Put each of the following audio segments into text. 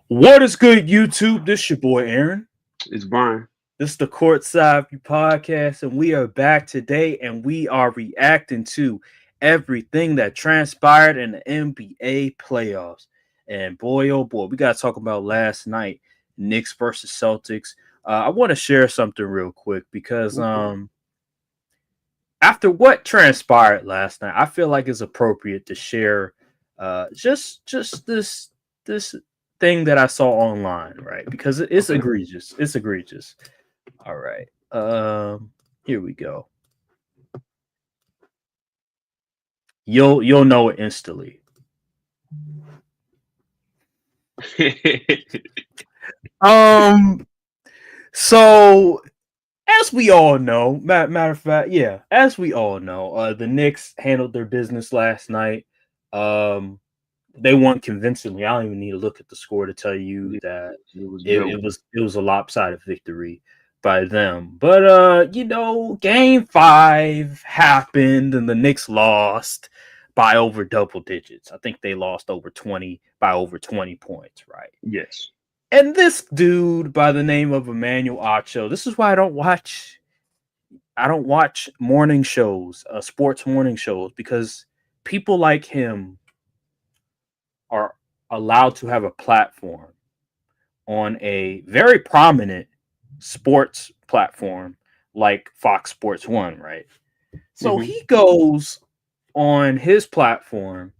What is good, YouTube? This your boy Aaron. It's Brian. This is the Courtside podcast, and we are back today, and we are reacting to everything that transpired in the NBA playoffs. And boy, oh boy, we got to talk about last night, Knicks versus Celtics. I want to share something real quick because after what transpired last night, I feel like it's appropriate to share just this thing that I saw online, right? Because it's Okay. egregious. It's egregious. All right. Here we go. You'll know it instantly. Um so as we all know, matter of fact, yeah, as we all know, the Knicks handled their business last night. Um they won convincingly. I don't even need to look at the score to tell you Yeah, that it was it, dope. it was it was a lopsided victory by them. But game 5 happened and the Knicks lost by over double digits. I think they lost over 20 points, right? Yes. And this dude by the name of Emmanuel Acho, this is why I don't watch morning shows, sports morning shows, because people like him are allowed to have a platform on a very prominent sports platform like Fox Sports One, right? So Hmm. he goes on his platform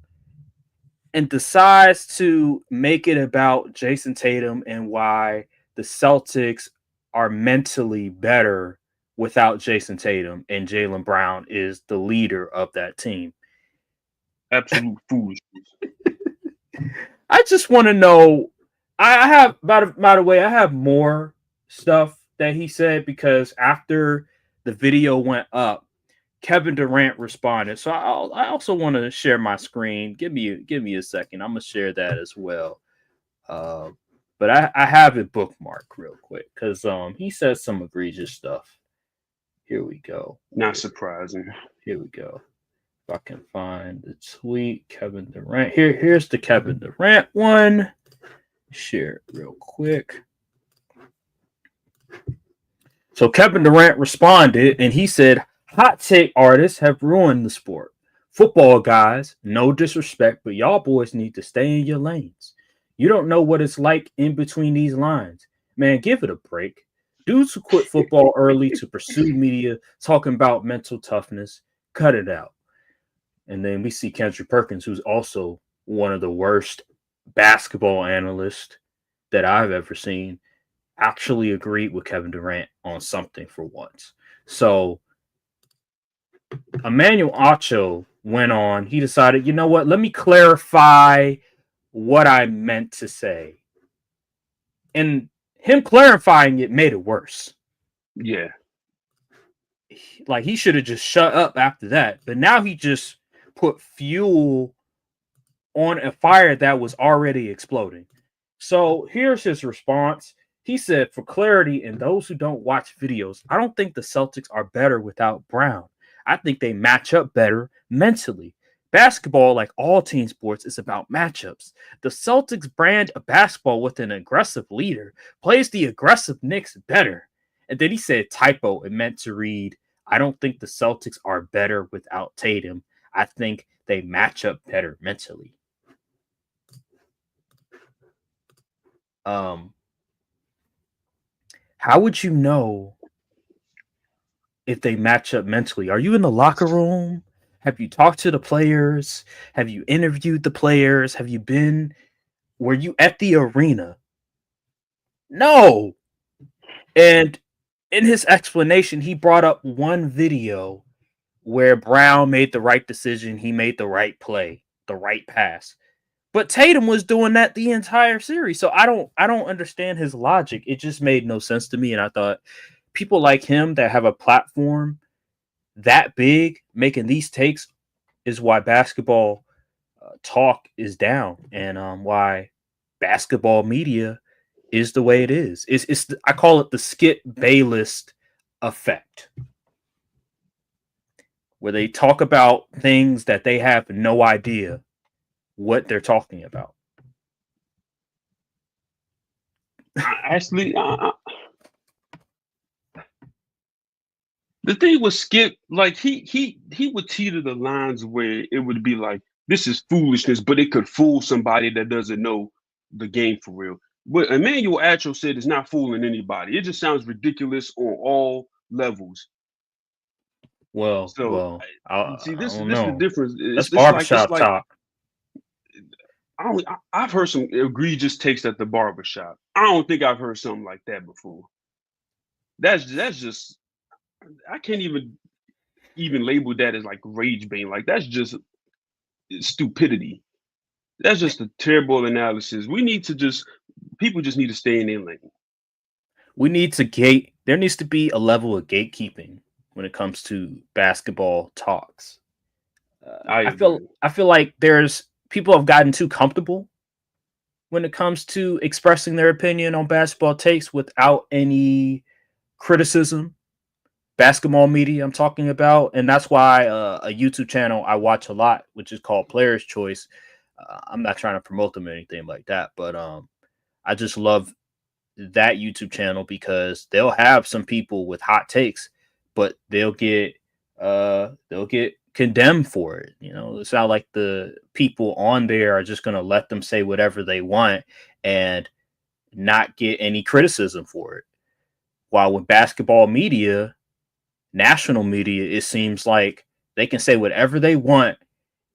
and decides to make it about Jason Tatum and why the Celtics are mentally better without Jason Tatum, and Jaylen Brown is the leader of that team. Absolute foolishness. I just want to know. I have, by the way, I have more stuff that he said because after the video went up, Kevin Durant responded. So I also want to share my screen. Give me a second. I'm gonna share that as well. Uh, but I have it bookmarked real quick because he says some egregious stuff. Here we go. Not surprising. Here we go. If I can find the tweet, Kevin Durant. Here's the Kevin Durant one. Share it real quick. So Kevin Durant responded and he said, "Hot take artists have ruined the sport. Football guys, no disrespect, but y'all boys need to stay in your lanes. You don't know what it's like in between these lines. Man, give it a break. Dudes who quit football early to pursue media talking about mental toughness, cut it out." And then we see Kendrick Perkins, who's also one of the worst basketball analysts that I've ever seen, actually agreed with Kevin Durant on something for once. So Emmanuel Acho went on. He decided, you know what? Let me clarify what I meant to say. And him clarifying it made it worse. Yeah. Like he should have just shut up after that. But now he just put fuel on a fire that was already exploding. So here's his response. He said, "For clarity, and those who don't watch videos, I don't think the Celtics are better without Brown. I think they match up better mentally. Basketball, like all team sports, is about matchups. The Celtics brand of basketball with an aggressive leader plays the aggressive Knicks better." And then he said, typo, it meant to read, "I don't think the Celtics are better without Tatum. I think they match up better mentally." Um, how would you know if they match up mentally? Are you in the locker room? Have you talked to the players? Have you interviewed the players? Were you at the arena? No. And in his explanation, he brought up one video where Brown made the right decision. He made the right play, the right pass. But Tatum was doing that the entire series. So I don't understand his logic. It just made no sense to me. And I thought people like him that have a platform that big making these takes is why basketball talk is down and why basketball media is the way it is. I call it the Skip Bayless effect, where they talk about things that they have no idea what they're talking about. Actually, the thing with Skip, like he would teeter the lines where it would be like this is foolishness, but it could fool somebody that doesn't know the game for real. What Emmanuel Acho said is not fooling anybody. It just sounds ridiculous on all levels. So Well, I see, I this don't this is the know. difference. That's It's barbershop like talk. I've heard some egregious takes at the barbershop. I don't think I've heard something like that before. That's just I can't even label that as like rage bait. Like that's just stupidity. That's just a terrible analysis. We need to just people just need to stay in their lane. We need to gate. There needs to be a level of gatekeeping when it comes to basketball talks. I I feel agree. I feel like there's people have gotten too comfortable when it comes to expressing their opinion on basketball takes without any criticism. Basketball media I'm talking about, and that's why a YouTube channel I watch a lot, which is called Player's Choice. I'm not trying to promote them or anything like that, but I just love that YouTube channel because they'll have some people with hot takes, but they'll get condemned for it. You know, it's not like the people on there are just gonna let them say whatever they want and not get any criticism for it. While with basketball media, national media, it seems like they can say whatever they want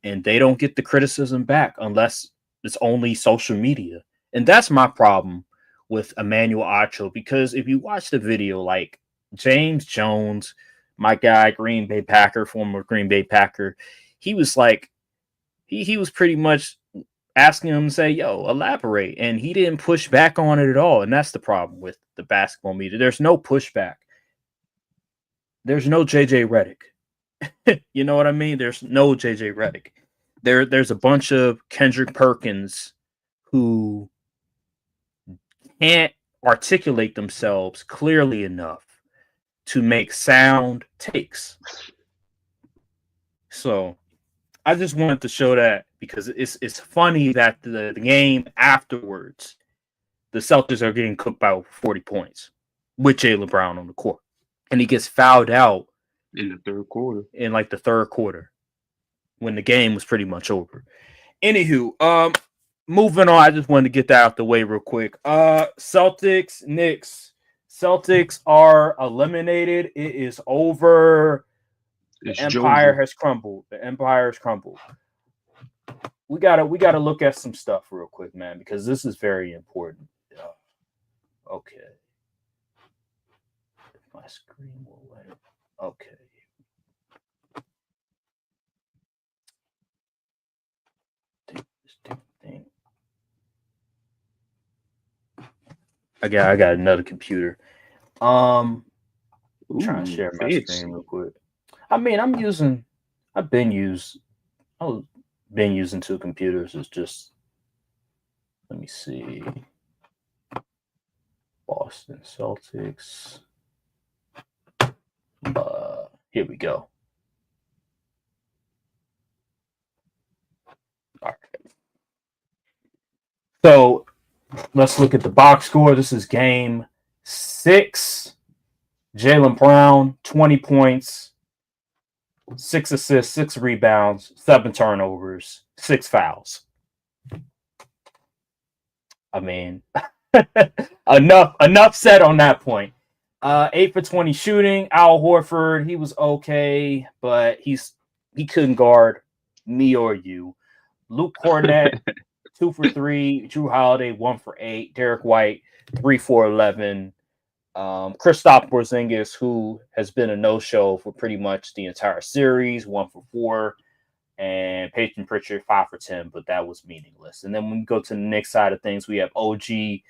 and they don't get the criticism back unless it's only social media. And that's my problem with Emmanuel Acho because if you watch the video, like James Jones, my guy, Green Bay Packer, former Green Bay Packer, he was like, he was pretty much asking him to say, yo, elaborate. And he didn't push back on it at all. And that's the problem with the basketball media. There's no pushback. There's no JJ Redick. You know what I mean? There's no JJ Redick. There's a bunch of Kendrick Perkins who can't articulate themselves clearly enough to make sound takes. So I just wanted to show that because it's funny that the game afterwards, the Celtics are getting cooked by 40 points with Jaylen Brown on the court. And he gets fouled out In the third quarter. in like the third quarter when the game was pretty much over. Anywho, moving on, I just wanted to get that out the way real quick. Celtics, Knicks. Celtics are eliminated. It is over. It's The empire Josie. has crumbled. The empire has crumbled. We gotta look at some stuff real quick, man, because this is very important. Okay. If my screen will let it. Okay. Take this damn thing. I got another computer. Trying to share my Fancy. screen real quick. I mean, I've been using two computers. It's just, let me see. Boston Celtics. Here we go. All right. So let's look at the box score. This is game 6. Jaylen Brown, 20 points, 6 assists, 6 rebounds, 7 turnovers, 6 fouls. I mean, enough said on that point. 8 for 20 shooting. Al Horford, he was okay, but he couldn't guard me or you. Luke Cornett, 2 for 3. Drew Holiday, 1 for 8. Derek White, 3 for 11. Kristaps Porzingis, who has been a no-show for pretty much the entire series, 1 for 4, and Peyton Pritchard 5 for 10, but that was meaningless. And then when we go to the Knicks side of things, we have OG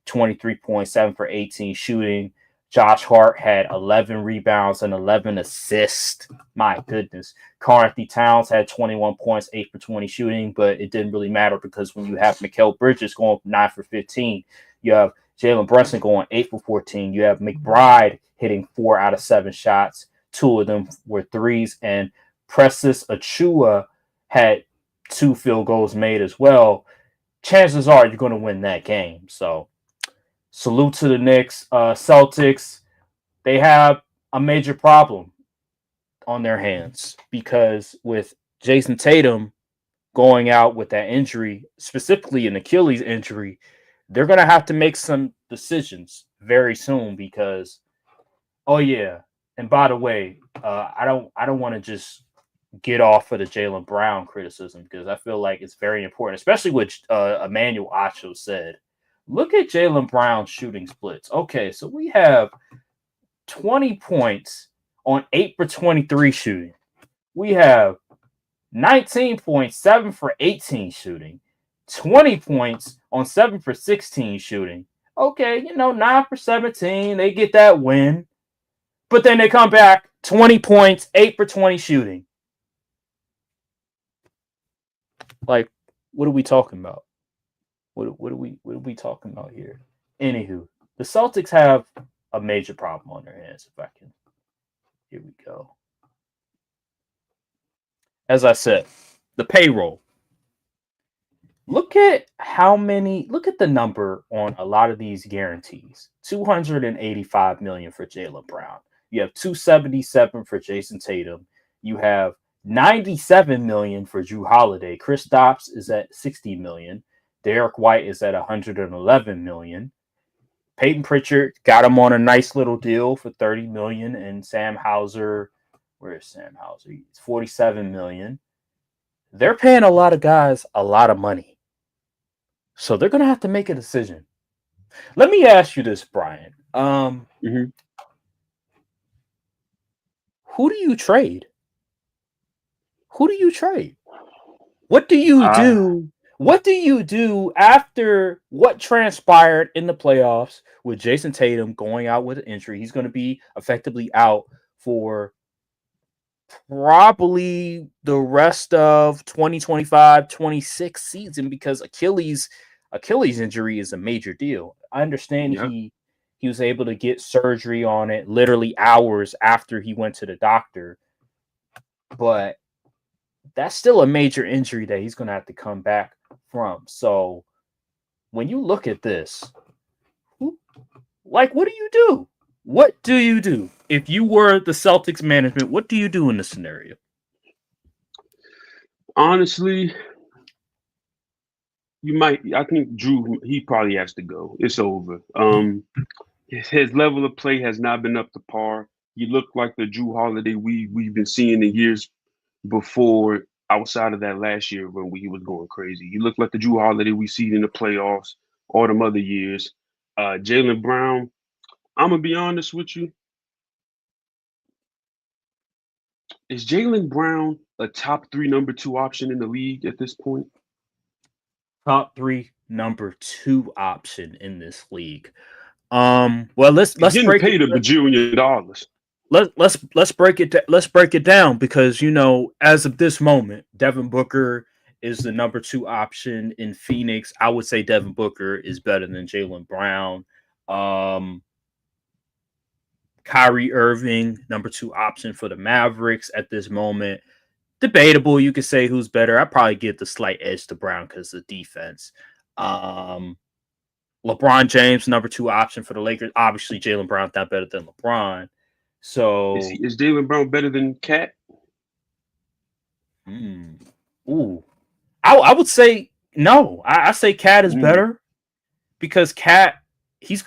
23.7 for 18 shooting. Josh Hart had 11 rebounds and 11 assists. My goodness. Karl-Anthony Towns had 21 points, 8 for 20 shooting, but it didn't really matter because when you have Mikal Bridges going 9 for 15, you have Jalen Brunson going 8 for 14. You have McBride hitting 4 out of 7 shots. 2 of them were threes. And Precious Achua had 2 field goals made as well. Chances are you're going to win that game. So salute to the Knicks. Celtics, they have a major problem on their hands because with Jason Tatum going out with that injury, specifically an Achilles injury, they're going to have to make some decisions very soon because, oh yeah, and by the way, I don't want to just get off of the Jaylen Brown criticism because I feel like it's very important, especially what Emmanuel Acho said. Look at Jaylen Brown's shooting splits. Okay, so we have 20 points on 8 for 23 shooting. We have 19.7 for 18 shooting, 20 points on 7 for 16 shooting. Okay, 9 for 17. They get that win. But then they come back 20 points, 8 for 20 shooting. Like, what are we talking about? What are we talking about here? Anywho, the Celtics have a major problem on their hands. If I can, here we go. As I said, the payroll. Look at the number on a lot of these guarantees. 285 million for Jaylen Brown. You have 277 for Jason Tatum. You have 97 million for Drew Holiday. Kristaps is at 60 million. Derek White is at 111 million. Peyton Pritchard got him on a nice little deal for 30 million, and Sam Hauser, where is Sam Hauser? He's 47 million. They're paying a lot of guys a lot of money. So they're going to have to make a decision. Let me ask you this, Brian. Who do you trade? Who do you trade? What do you do? What do you do after what transpired in the playoffs with Jason Tatum going out with an injury? He's going to be effectively out for probably the rest of 2025-26 season because Achilles injury is a major deal. I understand he was able to get surgery on it literally hours after he went to the doctor, but that's still a major injury that he's going to have to come back from. So when you look at this, what do you do? What do you do? If you were the Celtics management, what do you do in this scenario? Honestly, I think Drew, he probably has to go. It's over. His level of play has not been up to par. He looked like the Drew Holiday we've been seeing in years before, outside of that last year when he was going crazy. He looked like the Drew Holiday we see in the playoffs, all them other years. Jaylen Brown, I'm gonna be honest with you. Is Jaylen Brown a top 3 number 2 option in the league at this point? Top 3 number 2 option in this league. Well, let's getting break paid it. $1 bajillion. Let's break it down because as of this moment, Devin Booker is the number 2 option in Phoenix. I would say Devin Booker is better than Jaylen Brown. Kyrie Irving, number 2 option for the Mavericks at this moment. Debatable. You could say who's better. I probably give the slight edge to Brown because of defense. LeBron James, number 2 option for the Lakers. Obviously, Jaylen Brown's not better than LeBron. So is Jaylen Brown better than Cat? Ooh, I would say no. I say Cat is better because Cat he's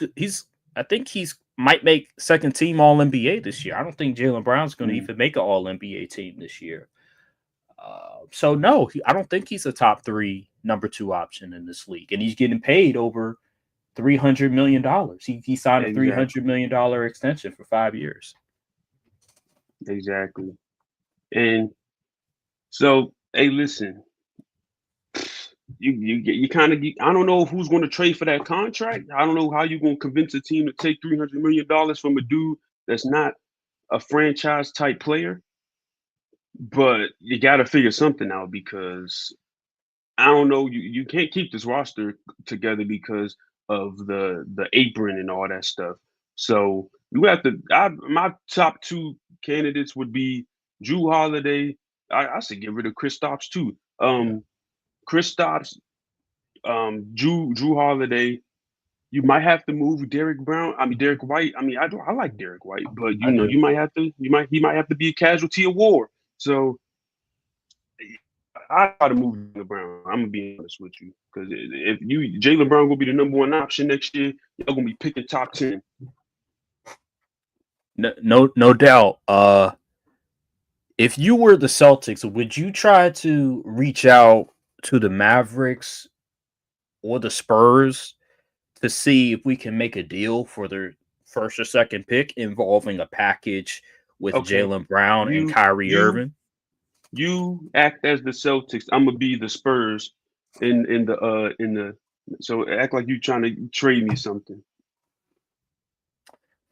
I think he's might make second team All NBA this year. I don't think Jaylen Brown's going to even make an All NBA team this year. So no, I don't think he's a top 3 number 2 option in this league, and he's getting paid over $300 million. He signed a $300 million extension for 5 years. Exactly. And so, hey, listen, you kind of, I don't know who's going to trade for that contract. I don't know how you're going to convince a team to take $300 million from a dude that's not a franchise type player. But you got to figure something out because I don't know. You can't keep this roster together because of the apron and all that stuff. So you have to. My top 2 candidates would be Drew Holiday. I should get rid of Kristaps too. Kristaps, Drew Holiday, You might have to move Derek Brown. I mean Derek White. I mean I like Derek White, but I do. you might have to. He might have to be a casualty of war. So I try to move Jaylen Brown. I'm gonna be honest with you, because if you Jaylen Brown gonna be the #1 option next year, y'all gonna be picking top 10. No doubt. If you were the Celtics, would you try to reach out to the Mavericks or the Spurs to see if we can make a deal for their first or second pick involving a package with Okay, Jaylen Brown and you Kyrie you Irving? you act as the Celtics. I'm gonna be the Spurs in the. So act like you trying to trade me something.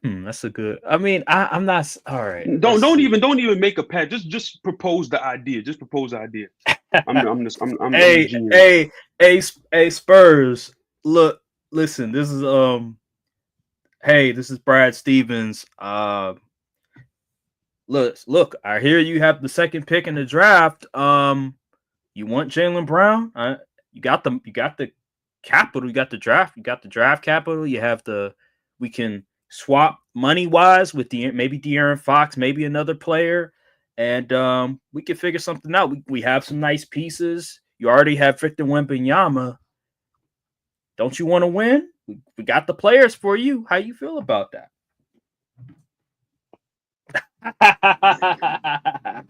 That's a good. I mean, I'm not. All right, let's Don't see. even make a pact. Just propose the idea. Just propose the idea. I'm the Hey, GM. hey, Spurs. Look, listen. This is Hey, this is Brad Stevens. Look. I hear you have the second pick in the draft. You want Jaylen Brown? You got the capital. You got the draft. You got the draft capital. You have the. We can swap money wise with maybe De'Aaron Fox, maybe another player, and we can figure something out. We have some nice pieces. You already have Victor Wembanyama. Don't you want to win? We got the players for you. How you feel about that?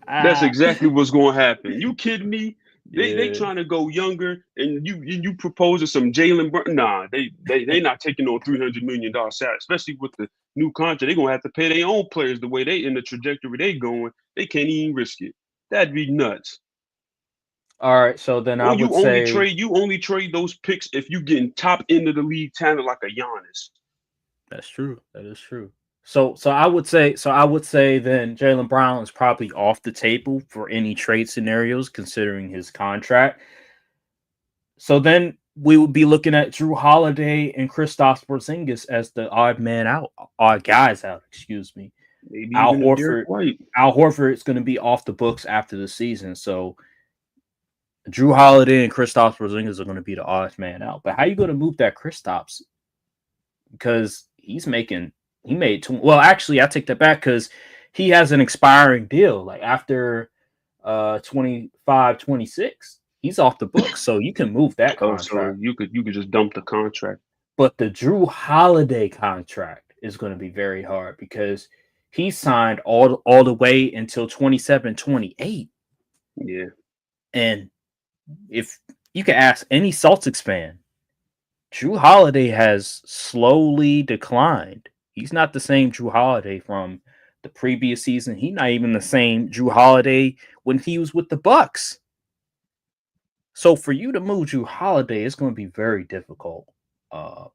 That's exactly what's going to happen. You kidding me? They Yeah. trying to go younger, and you proposing some Jalen Brown? Nah, they not taking on $300 million salary, especially with the new contract. They're gonna have to pay their own players the way they in the trajectory they going. They can't even risk it. That'd be nuts. All right. So then I Or would say you only trade those picks if you getting top end of the league talent like a Giannis. that's true. That is true. So I would say then Jaylen Brown is probably off the table for any trade scenarios considering his contract. So then we would be looking at Drew Holiday and Kristaps Porzingis as the odd guys out. Excuse me. Maybe Al even a Derek Horford. White. Al Horford is going to be off the books after the season. So Drew Holiday and Kristaps Porzingis are going to be the odd man out. But how are you going to move that Kristaps? Because he made well, actually I take that back because he has an expiring deal. Like after 25, 26, he's off the books. So you can move that Oh, so contract. you could just dump the contract. But the Drew Holiday contract is going to be very hard because he signed all the way until 27, 28. Yeah. And if you can ask any Celtics fan, Drew Holiday has slowly declined. He's not the same Drew Holiday from the previous season. He's not even the same Drew Holiday when he was with the Bucks. So for you to move Drew Holiday, it's going to be very difficult,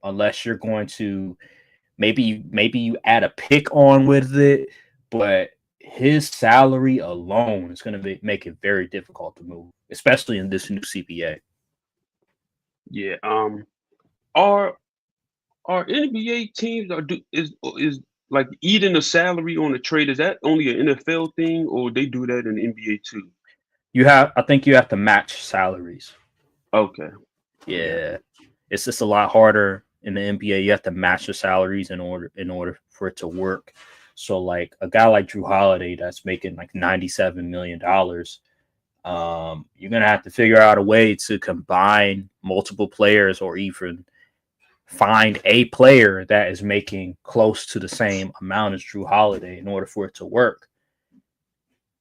unless you're going to maybe you add a pick on with it, but his salary alone is going to make it very difficult to move, especially in this new CBA. Yeah. Are NBA teams is like eating a salary on a trade? Is that only an NFL thing, or they do that in the NBA too? I think you have to match salaries. Okay. Yeah, it's just a lot harder in the NBA. You have to match the salaries in order for it to work. So like a guy like Drew Holiday that's making like $97 million, you're gonna have to figure out a way to combine multiple players or even find a player that is making close to the same amount as Drew Holiday in order for it to work.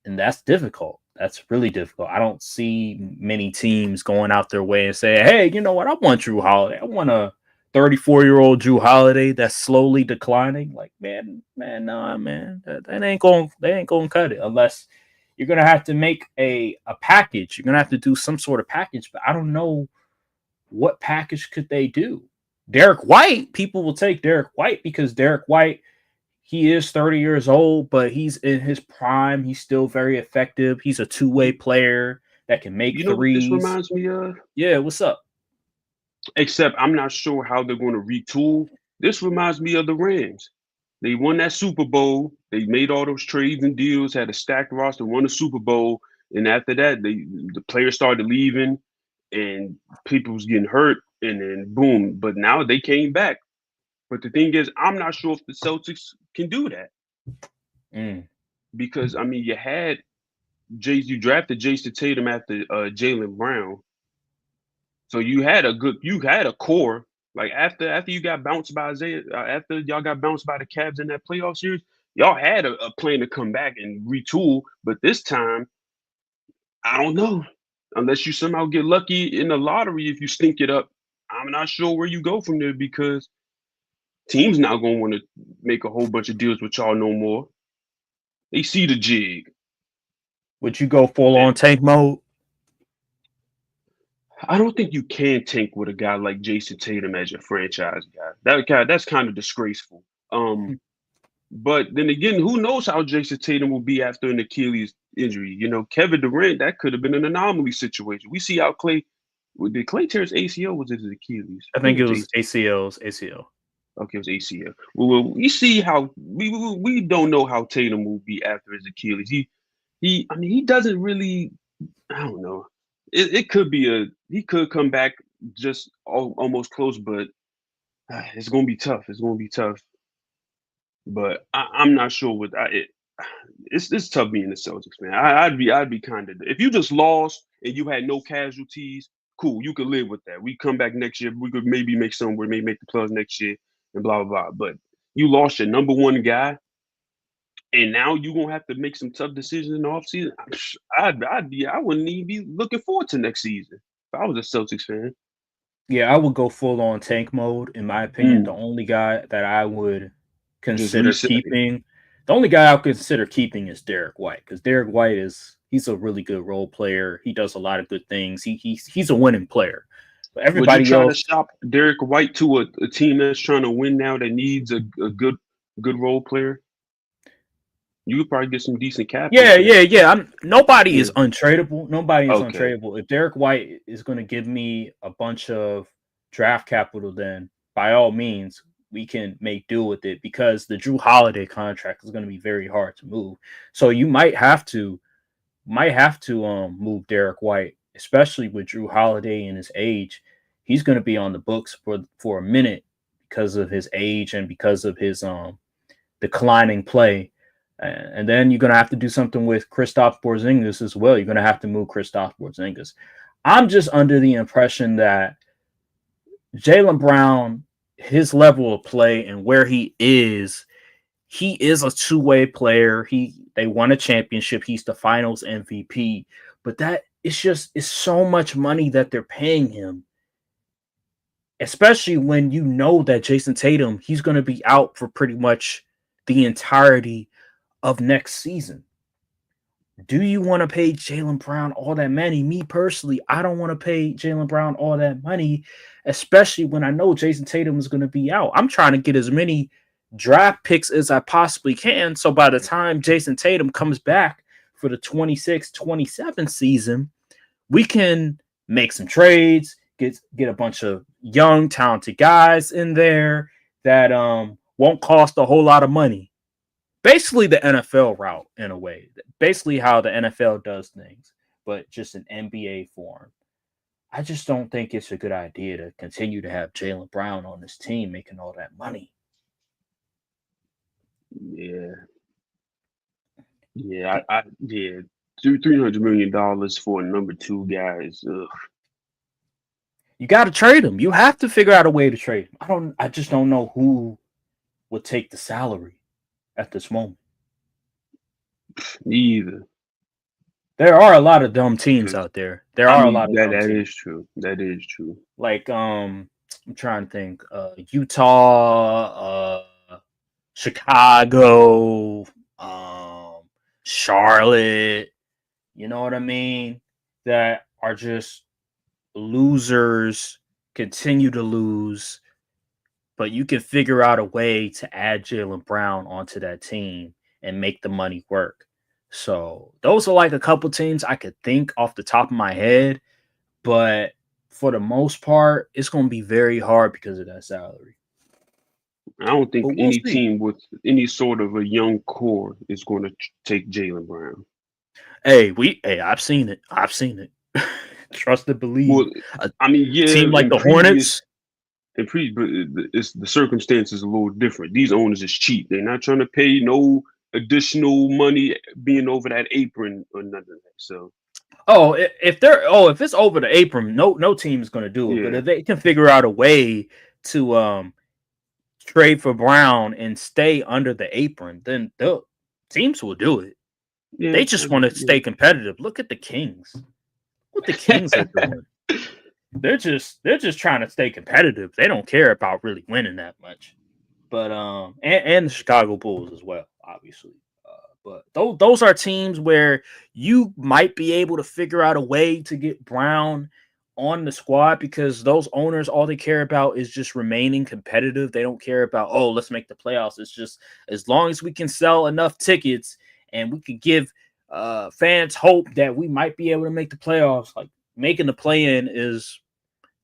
And that's difficult. That's really difficult. I don't see many teams going out their way and say, "Hey, you know what? I want Drew Holiday. I want a 34-year-old Drew Holiday that's slowly declining." Like, nah, man. That ain't going. They ain't going to cut it unless you're gonna have to make a package. You're gonna have to do some sort of package, but I don't know what package could they do. Derek White, people will take Derek White because Derek White, he is 30 years old, but he's in his prime. He's still very effective. He's a two-way player that can make You know what this threes. reminds me of? Yeah, what's up? Except I'm not sure how they're going to retool. This reminds me of the Rams. They won that Super Bowl. They made all those trades and deals, had a stacked roster, won the Super Bowl, and after that, the players started leaving, and people was getting hurt, and then boom. But now they came back. But the thing is, I'm not sure if the Celtics can do that because I mean, you drafted Jason Tatum after Jaylen Brown, so you had a core. Like after you got bounced by after y'all got bounced by the Cavs in that playoff series, y'all had a plan to come back and retool. But this time, I don't know. Unless you somehow get lucky in the lottery, if you stink it up, I'm not sure where you go from there because teams not gonna want to make a whole bunch of deals with y'all no more. They see the jig. Would you go full And on tank mode? I don't think you can tank with a guy like Jason Tatum as your franchise guy. That's kind of disgraceful. But then again, who knows how Jason Tatum will be after an Achilles injury? You know, Kevin Durant, that could have been an anomaly situation. We see how did Clay tear his ACL? Was it his Achilles? I think it was ACL's ACL. Okay, it was ACL. Well, we see how we don't know how Tatum will be after his Achilles. I mean, he doesn't really. I don't know. It could be he could come back just almost close, but it's gonna be tough. It's gonna be tough. But I'm not sure what it's tough being the Celtics, man. I'd be kind of if you just lost and you had no casualties, cool, you could live with that. We come back next year, we could maybe make somewhere, maybe make the playoffs next year, and blah blah blah. But you lost your number one guy, and now you're gonna have to make some tough decisions in the offseason. I wouldn't even be looking forward to next season if I was a Celtics fan. Yeah, I would go full on tank mode. In my opinion, the only guy that I would Just consider reset. keeping, the only guy I would consider keeping is Derek White because Derek White he's a really good role player. He does a lot of good things. He's a winning player. But everybody Would you try else, to shop Derek White to a team that's trying to win now that needs a good role player? You could probably get some decent cap. Yeah. Nobody is Yeah. untradeable. Nobody is Okay. untradeable. If Derek White is going to give me a bunch of draft capital, then by all means we can make do with it because the Drew Holiday contract is going to be very hard to move. So you might have to move Derek White, especially with Drew Holiday and his age. He's going to be on the books for a minute because of his age and because of his declining play. And then you're going to have to do something with Kristaps Porzingis as well. You're going to have to move Kristaps Porzingis. I'm just under the impression that Jaylen Brown, his level of play and where he is a two-way player. They won a championship. He's the finals MVP. But it's so much money that they're paying him. Especially when you know that Jason Tatum, he's going to be out for pretty much the entirety of next season. Do you want to pay Jaylen Brown all that money? Me personally, I don't want to pay Jaylen Brown all that money, especially when I know Jason Tatum is going to be out. I'm trying to get as many draft picks as I possibly can. So by the time Jason Tatum comes back for the 26-27 season, we can make some trades, get a bunch of young, talented guys in there that won't cost a whole lot of money. Basically the NFL route in a way. Basically how the NFL does things, but just an NBA form. I just don't think it's a good idea to continue to have Jaylen Brown on this team making all that money. Yeah. Yeah, $300 million for a number two guy is You got to trade him. You have to figure out a way to trade him. I just don't know who would take the salary at this moment. Neither. There are a lot of dumb teams out there. A lot of dumb that teams. is true. That is true. Like I'm trying to think. Utah, Chicago, Charlotte. You know what I mean? That are just losers, continue to lose, but you can figure out a way to add Jaylen Brown onto that team and make the money work. So those are like a couple teams I could think off the top of my head, but for the most part, it's going to be very hard because of that salary. I don't think We'll any see. team with any sort of a young core is going to take Jaylen Brown. I've seen it. Trust and believe. Well, I mean, yeah, team like the Hornets. And but it's the circumstance is a little different. These owners is cheap. They're not trying to pay no additional money being over that apron or nothing. So if it's over the apron, no team is going to do it. But yeah, if they can figure out a way to trade for Brown and stay under the apron, then the teams will do it. yeah, They just want to stay competitive. Look at the Kings. What the Kings are doing. They're just trying to stay competitive. They don't care about really winning that much. But and the Chicago Bulls as well, obviously. But those are teams where you might be able to figure out a way to get Brown on the squad because those owners, all they care about is just remaining competitive. They don't care about, oh, let's make the playoffs. It's just as long as we can sell enough tickets and we could give fans hope that we might be able to make the playoffs. Like making the play-in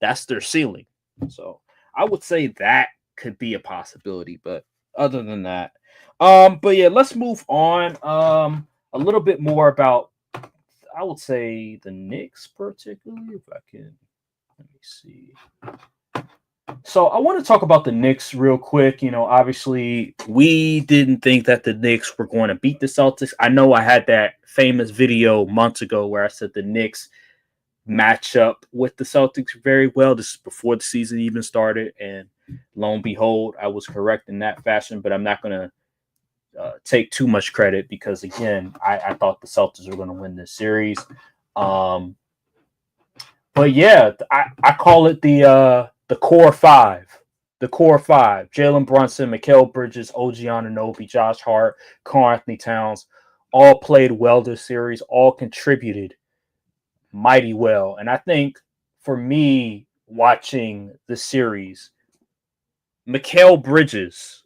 that's their ceiling. So I would say that could be a possibility, but other than that, but yeah, let's move on. A little bit more about, I would say, the Knicks, particularly, if I can. Let me see. So I want to talk about the Knicks real quick. Obviously, we didn't think that the Knicks were going to beat the Celtics. I know I had that famous video months ago where I said the Knicks match up with the Celtics very well. This is before the season even started, and lo and behold, I was correct in that fashion. But I'm not going to take too much credit because, again, I thought the Celtics were going to win this series. But yeah, I call it the core five. The core five: Jalen Brunson, Mikal Bridges, OG Anunoby, Josh Hart, Karl-Anthony Towns, all played well this series, all contributed mighty well. And I think for me, watching the series, Mikal Bridges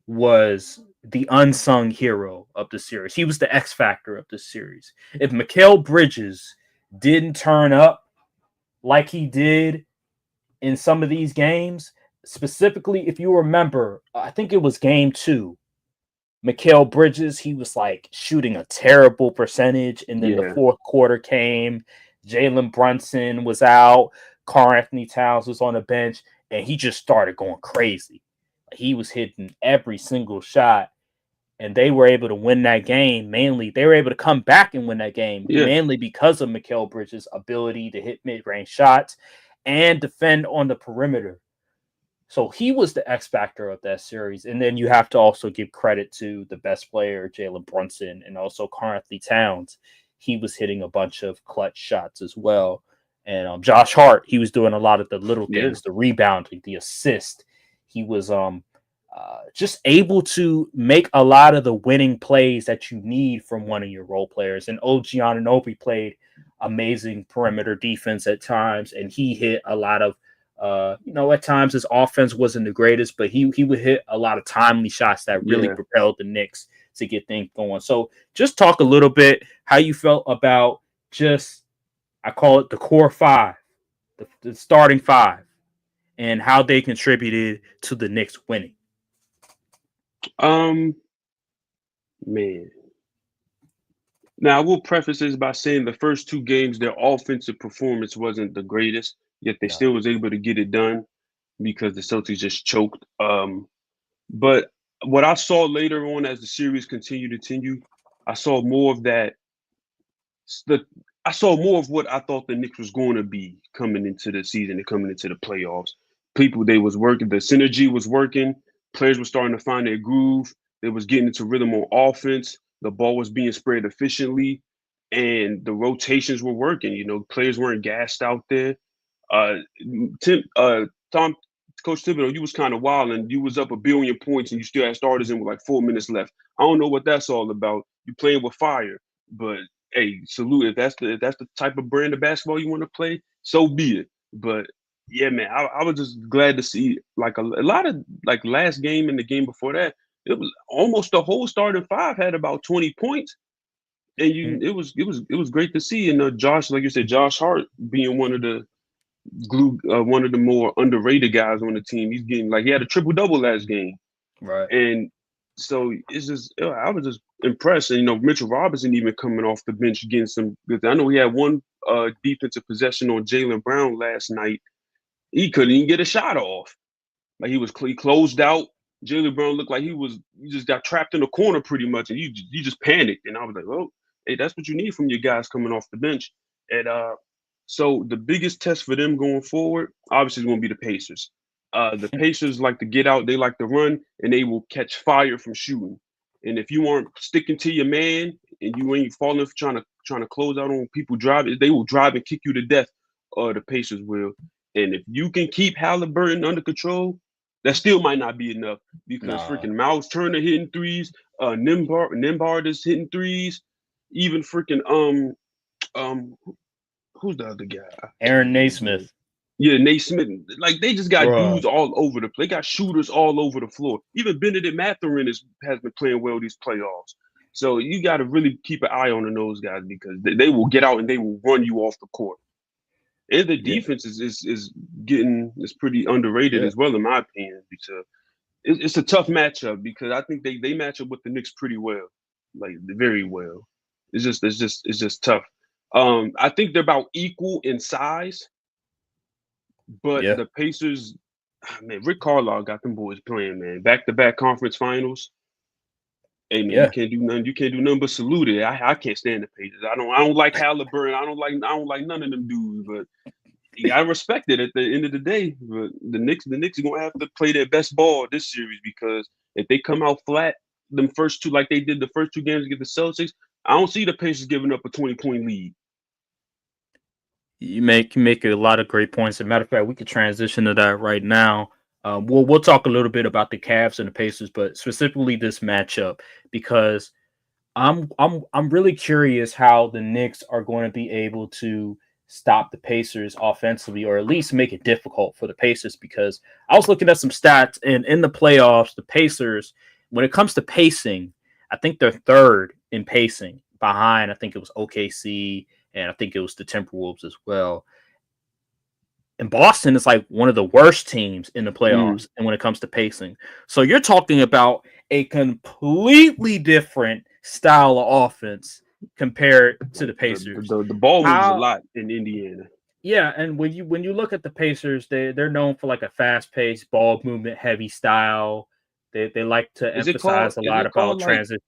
was the unsung hero of the series. He was the X factor of the series. If Mikal Bridges didn't turn up like he did in some of these games, specifically, if you remember, I think it was game 2, Mikal Bridges, he was like shooting a terrible percentage. And then the yeah, fourth quarter came. Jalen Brunson was out. Karl-Anthony Towns was on the bench. And he just started going crazy. He was hitting every single shot. And they were able to win that game. Mainly, they were able to come back and win that game. yeah, Mainly because of Mikal Bridges' ability to hit mid-range shots and defend on the perimeter. So he was the X factor of that series. And then you have to also give credit to the best player, Jalen Brunson, and also Karl-Anthony Towns. He was hitting a bunch of clutch shots as well. And Josh Hart, he was doing a lot of the little yeah, things, the rebounding, the assist. He was just able to make a lot of the winning plays that you need from one of your role players. And OG Anunoby played amazing perimeter defense at times, and he hit a lot of at times his offense wasn't the greatest, but he would hit a lot of timely shots that really yeah. propelled the Knicks to get things going. So just talk a little bit how you felt about just, I call it the core five, the starting five, and how they contributed to the Knicks winning. Um, man. Now, I will preface this by saying the first 2 games, their offensive performance wasn't the greatest, yet they No. still was able to get it done because the Celtics just choked. But what I saw later on as the series continued to continue, I saw more of that. The I saw more of what I thought the Knicks was going to be coming into the season and coming into the playoffs. People, they was working, the synergy was working. Players were starting to find their groove. They was getting into rhythm on offense. The ball was being spread efficiently, and the rotations were working. Players weren't gassed out there. Uh, Tim, Tom, Coach Thibodeau, you was kind of wild, and you was up 1 billion points, and you still had starters in with like 4 minutes left. I don't know what that's all about. You playing with fire, but hey, salute if that's the type of brand of basketball you want to play, so be it. But yeah, man, I was just glad to see like a lot of like last game and the game before that. It was almost the whole starting five had about 20 points, and it was great to see. And Josh, like you said, Josh Hart being one of the more underrated guys on the team. He's getting like he had a triple double last game, Right. and so it's just I was just impressed. And Mitchell Robinson even coming off the bench getting some good. I know he had one defensive possession on Jaylen Brown last night, He couldn't even get a shot off. Like he closed out. Jaylen Brown looked like he just got trapped in a corner pretty much, and you just panicked. And I was like, oh, hey, that's what you need from your guys coming off the bench. And so the biggest test for them going forward, obviously, is going to be the Pacers. The Pacers like to get out, they like to run, and they will catch fire from shooting. And if you aren't sticking to your man and you ain't falling for trying to close out on people driving, they will drive and kick you to death. The Pacers will. And if you can keep Halliburton under control, that still might not be enough because Nah, freaking Miles Turner hitting threes, Nimbard is hitting threes, even freaking um who's the other guy? I can't Aaron remember his name. Naismith, Yeah, Nate Smith. Like they just got bruh. dudes all over the place. They got shooters all over the floor. Even Benedict Mathurin has been playing well these playoffs. So you got to really keep an eye on those guys because they will get out and they will run you off the court. And the Yeah, defense is pretty underrated yeah, as well, in my opinion, because it's a tough matchup because I think they match up with the Knicks pretty well, like very well. It's just tough. I think they're about equal in size, but yeah, the Pacers, man, Rick Carlisle got them boys playing, man. Back-to-back conference finals. Hey man, you yeah. can't do nothing. You can't do nothing but salute it. I can't stand the Pacers. I don't like Halliburton. I don't like none of them dudes. But you gotta respect it at the end of the day. But the Knicks are gonna have to play their best ball this series because if they come out flat, them first two like they did the first two games against the Celtics, I don't see the Pacers giving up a 20-point lead. You make a lot of great points. As a matter of fact, we could transition to that right now. We'll talk a little bit about the Cavs and the Pacers, but specifically this matchup because I'm really curious how the Knicks are going to be able to stop the Pacers offensively, or at least make it difficult for the Pacers. Because I was looking at some stats, and in the playoffs, the Pacers, when it comes to pacing, I think they're third in pacing behind. I think it was OKC, and I think it was the Timberwolves as well. And Boston is like one of the worst teams in the Mm. playoffs, and when it comes to pacing, so you're talking about a completely different style of offense compared to the The, Pacers. the the ball moves a How? lot in Indiana. Yeah, and when you look at the Pacers, they're known for like a fast paced, ball movement heavy style. They like to Is it called? emphasize a Is lot it about called like? transition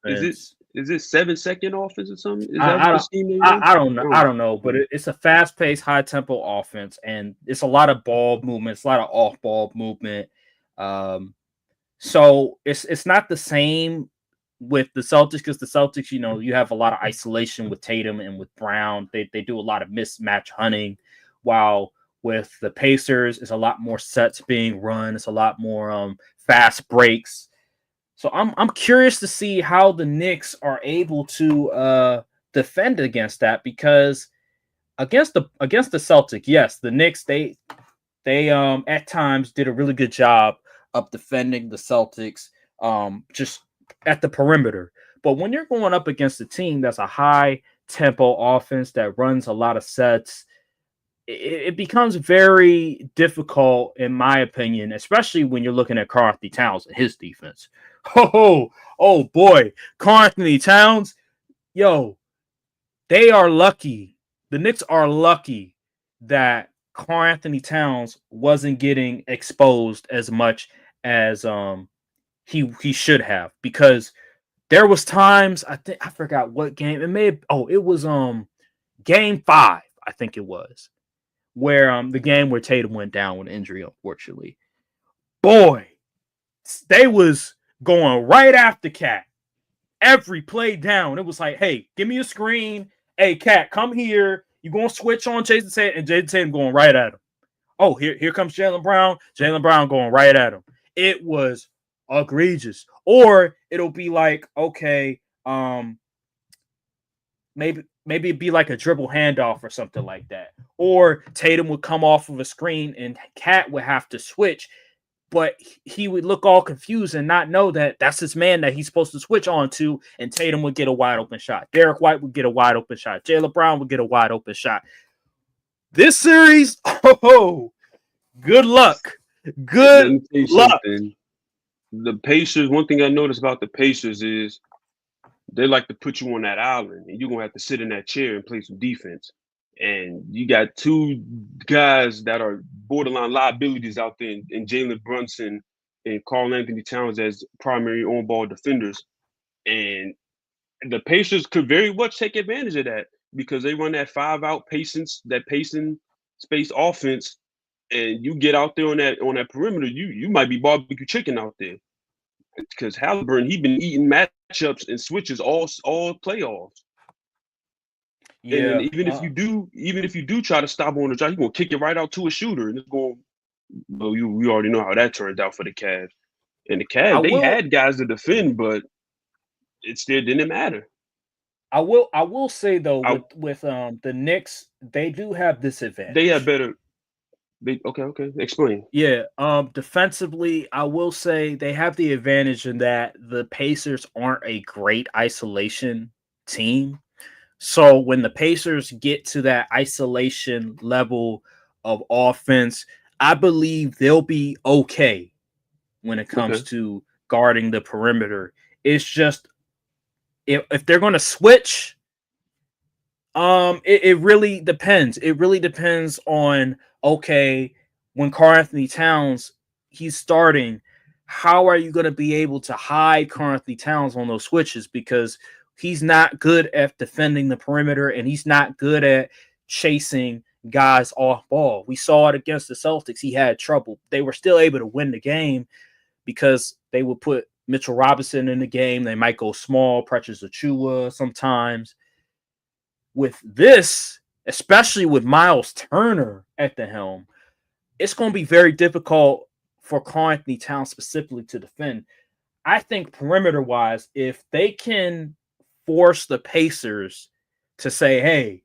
Is it offense. is it 7 second offense or something? Is that I, I what the don't scheme they run? I don't know. I Oh, don't know, but mm. it's a fast paced, high tempo offense, and it's a lot of ball movement. It's a lot of off ball movement. Um, so it's not the same with the Celtics because the Celtics, you have a lot of isolation with Tatum and with Brown. They do a lot of mismatch hunting, while with the Pacers, it's a lot more sets being run. It's a lot more fast breaks. So I'm curious to see how the Knicks are able to defend against that because against the Celtic, yes, the Knicks they at times did a really good job of defending the Celtics just at the perimeter. But when you're going up against a team that's a high tempo offense that runs a lot of sets, it becomes very difficult, in my opinion, especially when you're looking at Karl Anthony Towns and his defense. Oh boy, Karl Anthony Towns, yo, they are lucky. The Knicks are lucky that Karl Anthony Towns wasn't getting exposed as much as he should have, because there was times, I forgot what game it may have, it was game 5, I think it was, where the game where Tatum went down with injury, unfortunately. Boy, they was going right after Cat every play down. It was like, hey, give me a screen. Hey, Cat, come here. You gonna switch on Jason Tatum, and Jason Tatum going right at him. Oh, here comes Jaylen Brown. Jaylen Brown going right at him. It was egregious. Or it'll be like, okay, maybe it'd be like a dribble handoff or something like that. Or Tatum would come off of a screen and Cat would have to switch, but he would look all confused and not know that that's his man that he's supposed to switch on to, and Tatum would get a wide open shot. Derek White would get a wide open shot. Jaylen Brown would get a wide open shot. This series, good luck. Let Good me tell you luck. something. The Pacers. One thing I noticed about the Pacers is they like to put you on that island, and you're gonna have to sit in that chair and play some defense. And you got two guys that are borderline liabilities out there in Jalen Brunson and Karl Anthony Towns as primary on ball defenders. And the Pacers could very much take advantage of that because they run that 5-out patience, that pacing space offense, and you get out there on that perimeter, you might be barbecue chicken out there. Because Halliburton, he been eating matchups and switches all playoffs. And then Yeah. even if you do try to stop on the shot, he's gonna kick it right out to a shooter, and it's going. Well, we already know how that turned out for the Cavs. And the I Cavs, they will had guys to defend, but it still didn't matter. I will say though I, with the Knicks, they do have this they had advantage. better. They okay. Explain. Yeah, defensively, I will say they have the advantage in that the Pacers aren't a great isolation team. So when the Pacers get to that isolation level of offense, I believe they'll be okay when it comes Okay. to guarding the perimeter. It's just if they're going to switch, it really depends. It really depends on okay, when Karl Anthony Towns he's starting, how are you going to be able to hide Karl Anthony Towns on those switches because he's not good at defending the perimeter and he's not good at chasing guys off ball. We saw it against the Celtics. He had trouble. They were still able to win the game because they would put Mitchell Robinson in the game. They might go small, Precious Achua sometimes with this, especially with Miles Turner at the helm, it's going to be very difficult for Karl Anthony Towns specifically to defend. I think perimeter wise, if they can force the Pacers to say, hey,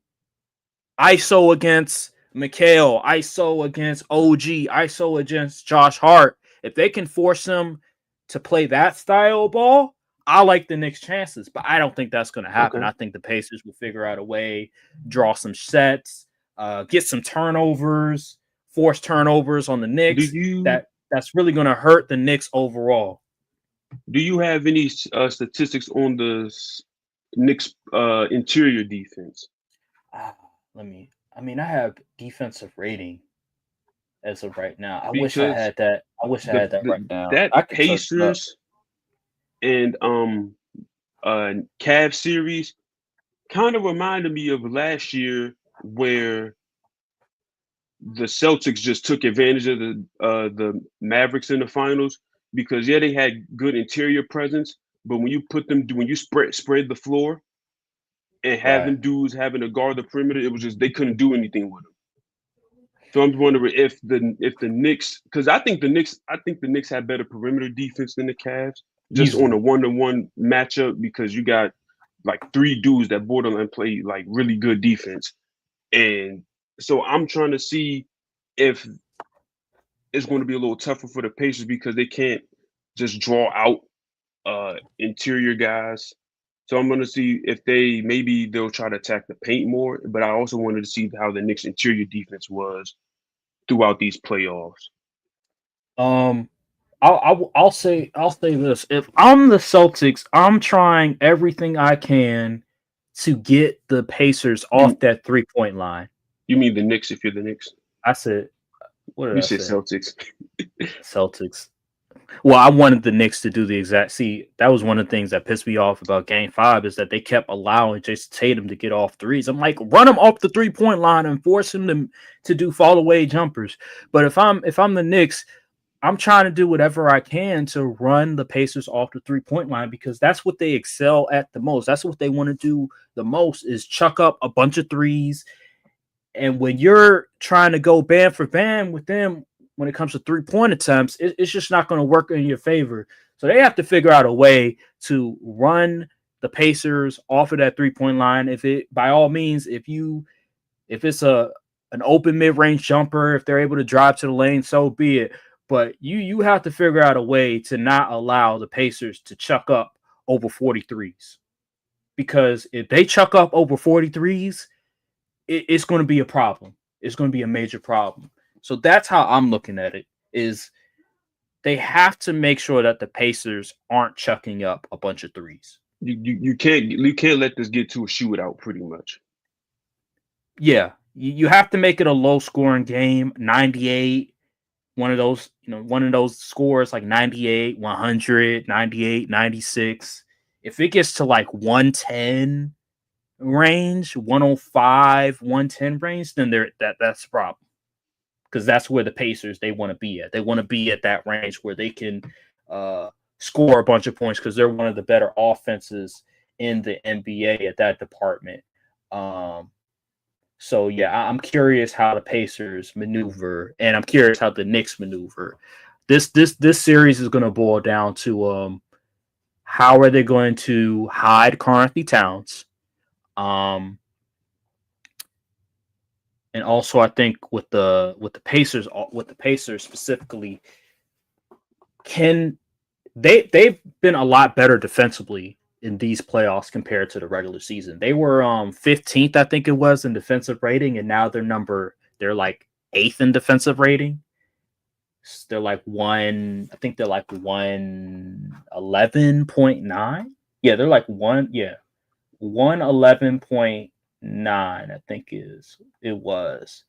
ISO against Mikhail, ISO against OG, ISO against Josh Hart, if they can force them to play that style of ball, I like the Knicks' chances, but I don't think that's going to happen. Okay. I think the Pacers will figure out a way, draw some sets, get some turnovers, force turnovers on the Do Knicks. you That's really going to hurt the Knicks overall. do you have any statistics on the Knicks interior defense? Ah, I mean, I have defensive rating as of right now. I wish I Because had that. I wish I had that right now. that I could search it up. Pacers and Cavs series kind of reminded me of last year where the Celtics just took advantage of the Mavericks in the finals because yeah they had good interior presence, but when you spread the floor and have Right. them dudes having to guard the perimeter, it was just they couldn't do anything with them. So I'm wondering if the Knicks, because I think the Knicks have better perimeter defense than the Cavs, just on a Easily. 1-to-1 matchup because you got like three dudes that borderline play like really good defense, and so I'm trying to see if it's going to be a little tougher for the Pacers because they can't just draw out interior guys. So I'm going to see if maybe they'll try to attack the paint more, but I also wanted to see how the Knicks interior defense was throughout these playoffs. Um, I'll say this: if I'm the Celtics, I'm trying everything I can to get the Pacers off You that 3 point line. you mean the Knicks if you're the Knicks? I said, what did You I said say? Celtics. Celtics. Well, I wanted the Knicks to do the exact. See, that was one of the things that pissed me off about Game 5 is that they kept allowing Jason Tatum to get off threes. I'm like, run him off the 3 point line and force him to do fall away jumpers. But if I'm the Knicks, I'm trying to do whatever I can to run the Pacers off the 3 point line because that's what they excel at the most. That's what they want to do the most is chuck up a bunch of threes. And when you're trying to go band for band with them when it comes to 3 point attempts, it's just not going to work in your favor. So they have to figure out a way to run the Pacers off of that 3 point line. If it by all means, if it's an open mid-range jumper, if they're able to drive to the lane, so be it. But you have to figure out a way to not allow the Pacers to chuck up over 43s. Because if they chuck up over 43s, it's going to be a problem. It's going to be a major problem. So that's how I'm looking at it is they have to make sure that the Pacers aren't chucking up a bunch of threes. You can't let this get to a shootout pretty much. Yeah, You have to make it a low scoring game. 98, one of those scores like 98, 100, 98, 96. If it gets to like 110 range, 105, 110 range, then that's a problem. Because that's where the Pacers they want to be at. They want to be at that range where they can uh, score a bunch of points because they're one of the better offenses in the NBA at that department. Um, so yeah, I'm curious how the Pacers maneuver, and I'm curious how the Knicks maneuver. This series is going to boil down to how are they going to hide Karl Anthony Towns, and also I think with the Pacers specifically, can they've been a lot better defensively in these playoffs compared to the regular season. They were 15th, I think it was, in defensive rating, and now they're like eighth in defensive rating. They're like I think they're like 111.9. Yeah, they're like 111.9, I think it was,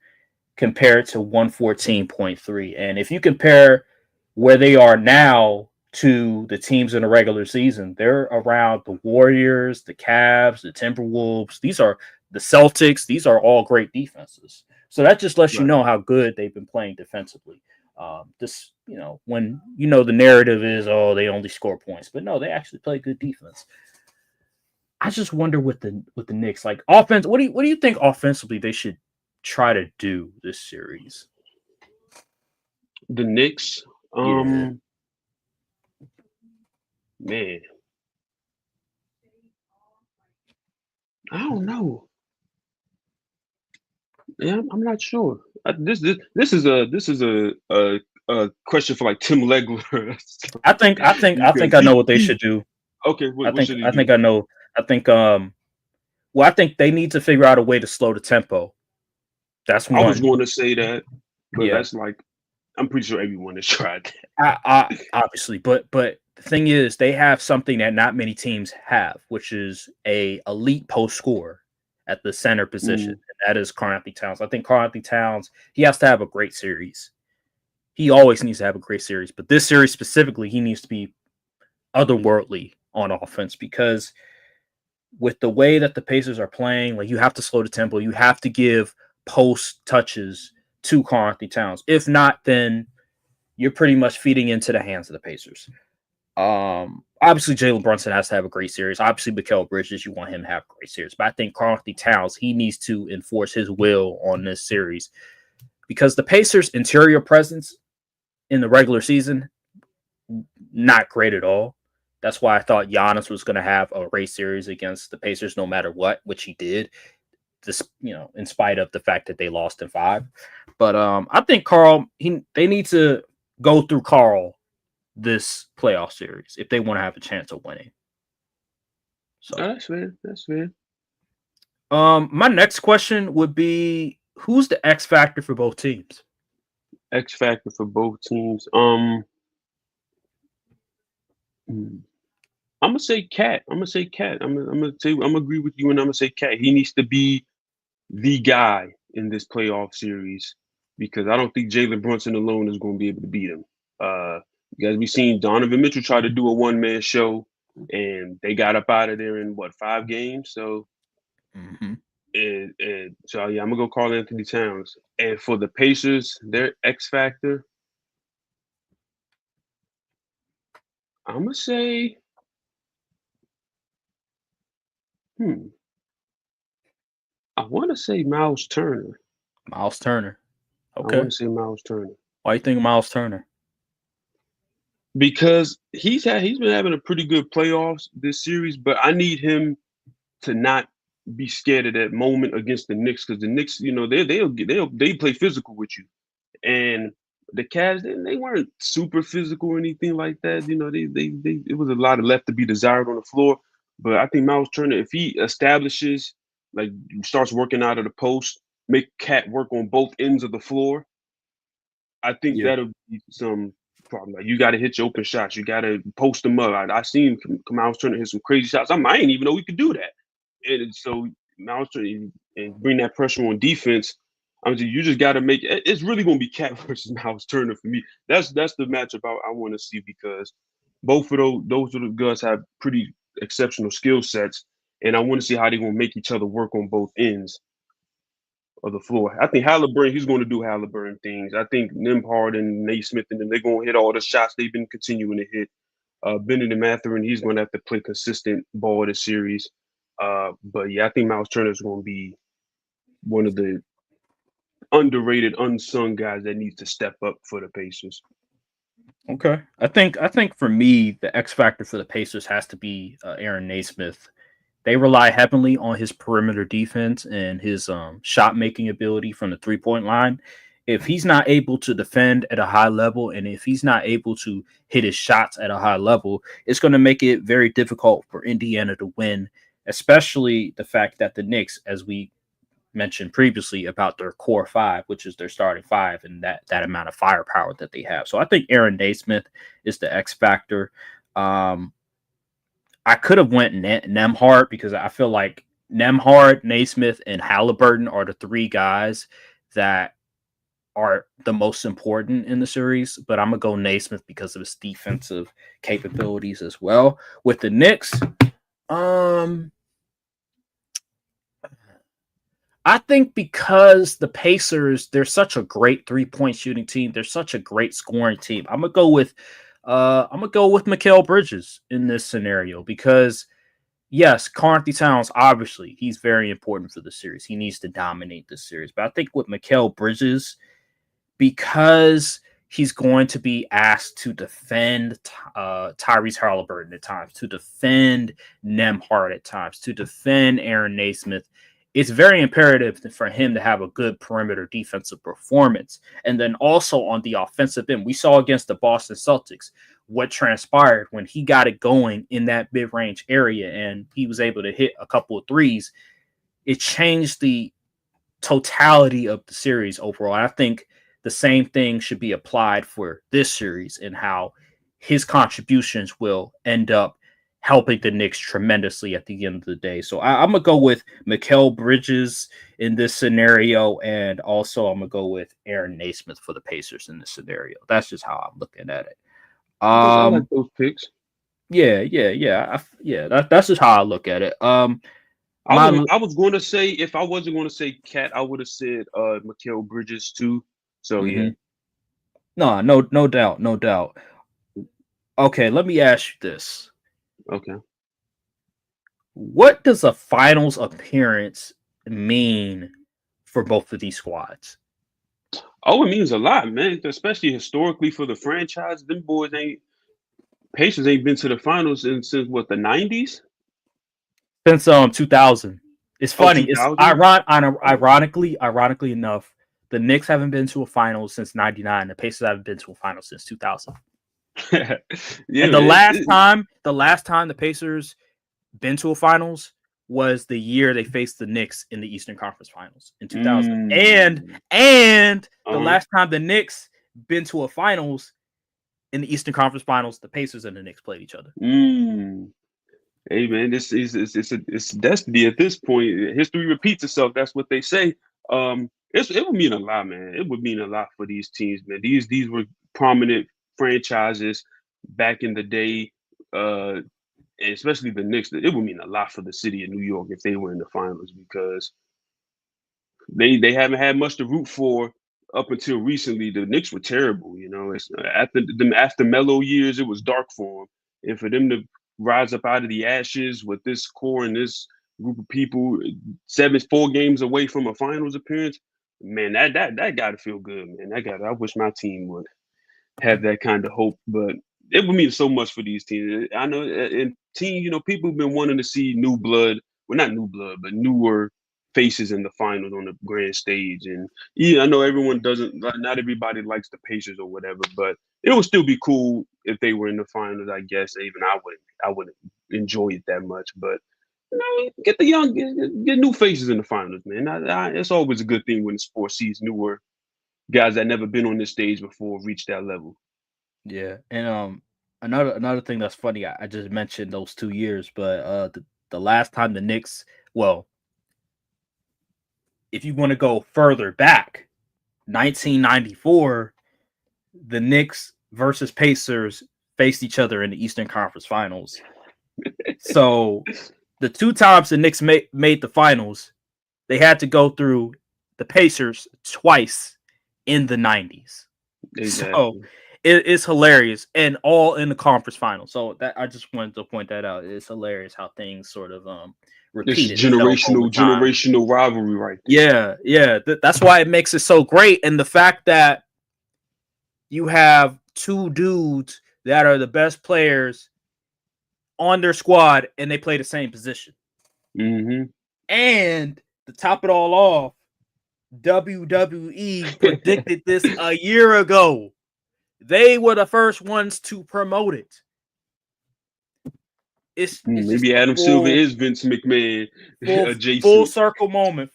compared to 114.3. And if you compare where they are now to the teams in the regular season, they're around the Warriors, the Cavs, the Timberwolves. These are the Celtics. These are all great defenses. So that just lets you Right. know how good they've been playing defensively. When the narrative is, oh, they only score points, but no, they actually play good defense. I just wonder with the Knicks, like offense. What do you think offensively they should try to do this series? The Knicks, Yeah, man, I don't know. Yeah, I'm not sure. This is a question for like Tim Legler. I Because think I know what they should do. okay. What should he I do? think I know. I think well, I think they need to figure out a way to slow the tempo. That's I was one. going to say that, but Yeah, that's like I'm pretty sure everyone has tried that. obviously, but the thing is, they have something that not many teams have, which is a elite post scorer at the center position, Mm, and that is Karl Anthony Towns. I think Karl Anthony Towns he has to have a great series. He always needs to have a great series, but this series specifically, he needs to be otherworldly on offense because with the way that the Pacers are playing, like you have to slow the tempo. You have to give post touches to Karl Anthony Towns. If not, then you're pretty much feeding into the hands of the Pacers. Obviously Jalen Brunson has to have a great series. Obviously, Mikal Bridges, you want him to have a great series. But I think Karl Anthony Towns, he needs to enforce his will on this series because the Pacers' interior presence in the regular season, not great at all. That's why I thought Giannis was going to have a race series against the Pacers no matter what, which he did. This, in spite of the fact that they lost in 5. But I think they need to go through Karl this playoff series if they want to have a chance of winning. So, that's fair. That's fair. my next question would be, who's the X factor for both teams? X factor for both teams. Hmm, I'm gonna say Cat. I'm gonna say Cat. I'm gonna agree with you, and I'm gonna say Cat. He needs to be the guy in this playoff series because I don't think Jalen Brunson alone is going to be able to beat him. Because we've seen Donovan Mitchell try to do a one-man show, and they got up out of there in what 5 games. So, Mm-hmm. and yeah, I'm gonna go Karl Anthony Towns. And for the Pacers, their X factor, I'm gonna say, hmm, I want to say Miles Turner. Miles Turner. I want Okay. to say Miles Turner. Why do you think Miles Turner? Because he's been having a pretty good playoffs this series, but I need him to not be scared of that moment against the Knicks because the Knicks, they play physical with you, and the Cavs they weren't super physical or anything like that. They it was a lot of left to be desired on the floor. But I think Miles Turner, if he establishes like starts working out of the post, make Cat work on both ends of the floor, I think Yeah. that'll be some problem. Like you got to hit your open shots. You got to post them up. I seen Miles Turner hit some crazy shots. I ain't even know we could do that. And so Miles Turner, and bring that pressure on defense. You just got to make it. It's really going to be Cat versus Miles Turner for me. That's the matchup I want to see because both of those are the guys have pretty exceptional skill sets, and I want to see how they're going to make each other work on both ends of the floor. I think Halliburton, he's going to do Halliburton things. I think Nembhard and Naismith and them, they're going to hit all the shots they've been continuing to hit. Bennett and Mathurin, he's going to have to play consistent ball this series. But yeah, I think Miles Turner is going to be one of the underrated, unsung guys that needs to step up for the Pacers. Okay, I think for me, the X factor for the Pacers has to be Aaron Naismith. They rely heavily on his perimeter defense and his shot making ability from the 3-point line. If he's not able to defend at a high level and if he's not able to hit his shots at a high level, it's going to make it very difficult for Indiana to win, especially the fact that the Knicks, as we mentioned previously about their core five, which is their starting five, and that amount of firepower that they have. So I think Aaron Naismith is the X factor. Um, I could have went Nemhard because I feel like Nemhard, Naismith, and Halliburton are the three guys that are the most important in the series. But I'm gonna go Naismith because of his defensive capabilities as well. With the Knicks, um, I think because the Pacers, they're such a great 3-point shooting team, they're such a great scoring team. I'm gonna go with Mikal Bridges in this scenario because yes, Carthy Towns, obviously, he's very important for the series. He needs to dominate the series. But I think with Mikal Bridges, because he's going to be asked to defend Tyrese Halliburton at times, to defend Nemhard at times, to defend Aaron Naismith. It's very imperative for him to have a good perimeter defensive performance. And then also on the offensive end, we saw against the Boston Celtics what transpired when he got it going in that mid-range area and he was able to hit a couple of threes. It changed the totality of the series overall. I think the same thing should be applied for this series and how his contributions will end up helping the Knicks tremendously at the end of the day. So I'm gonna go with Mikal Bridges in this scenario, and also I'm gonna go with Aaron Naismith for the Pacers in this scenario. That's just how I'm looking at it. I like those picks. Yeah. That's just how I look at it. My I was going to say if I wasn't going to say Cat, I would have said Mikal Bridges too. So yeah. mhm. No doubt, no doubt. Okay, let me ask you this: Okay. what does a finals appearance mean for both of these squads? Oh, it means a lot, man. Especially historically for the franchise. Them boys ain't Pacers ain't been to the finals since what the 90s? Since 2000. It's Oh, funny. It's 2000? ironically enough, the Knicks haven't been to a finals since '99. The Pacers haven't been to a finals since 2000. Yeah, And the man. last time the Pacers been to a finals was the year they faced the Knicks in the Eastern Conference Finals in 2000. Mm, And the uh-huh. last time the Knicks been to a finals in the Eastern Conference Finals, the Pacers and the Knicks played each other. Mm. Hey man, this is it's destiny at this point. History repeats itself. That's what they say. It would mean a lot, man. It would mean a lot for these teams, man. These were prominent franchises back in the day, and especially the Knicks. It would mean a lot for the city of New York if they were in the finals because they haven't had much to root for up until recently. The Knicks were terrible, you know. It's after Melo years, it was dark for them, and for them to rise up out of the ashes with this core and this group of people, 4 games away from a finals appearance, man, that got to feel good, man. That got. I wish my team would have that kind of hope, but it would mean so much for these teams. I know, and team, people have been wanting to see new blood. Well, not new blood, but newer faces in the finals on the grand stage. And yeah, I know everyone doesn't. Not everybody likes the Pacers or whatever, but it would still be cool if they were in the finals. I guess even I wouldn't enjoy it that much, but. Get the young, get new faces in the finals, man. It's always a good thing when the sport sees newer guys that never been on this stage before reach that level. Yeah, and another thing that's funny, I just mentioned those 2 years, but the last time the Knicks, well, if you want to go further back, 1994, the Knicks versus Pacers faced each other in the Eastern Conference Finals. So the two times the Knicks made the finals, they had to go through the Pacers twice in the 90s. Exactly. So it's hilarious, and all in the conference final. So that I just wanted to point that out. It's hilarious how things sort of This is repeated itself over time. generational rivalry right there. Yeah. That's why it makes it so great, and the fact that you have two dudes that are the best players on their squad, and they play the same position. Mm-hmm. And to top it all off, WWE predicted this a year ago. They were the first ones to promote it. It's Maybe just Adam Silver is Vince McMahon adjacent. Full circle moment.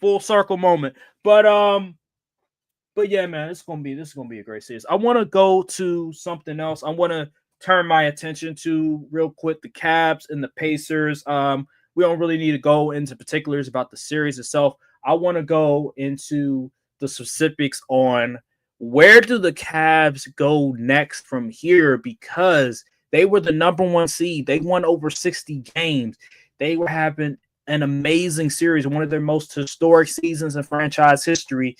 But yeah, man, this is gonna be a great series. I want to go to something else. I want to turn my attention to real quick the Cavs and the Pacers. We don't really need to go into particulars about the series itself. I want to go into the specifics on where do the Cavs go next from here, because they were the number one seed. They won over 60 games. They were having an amazing series, one of their most historic seasons in franchise history,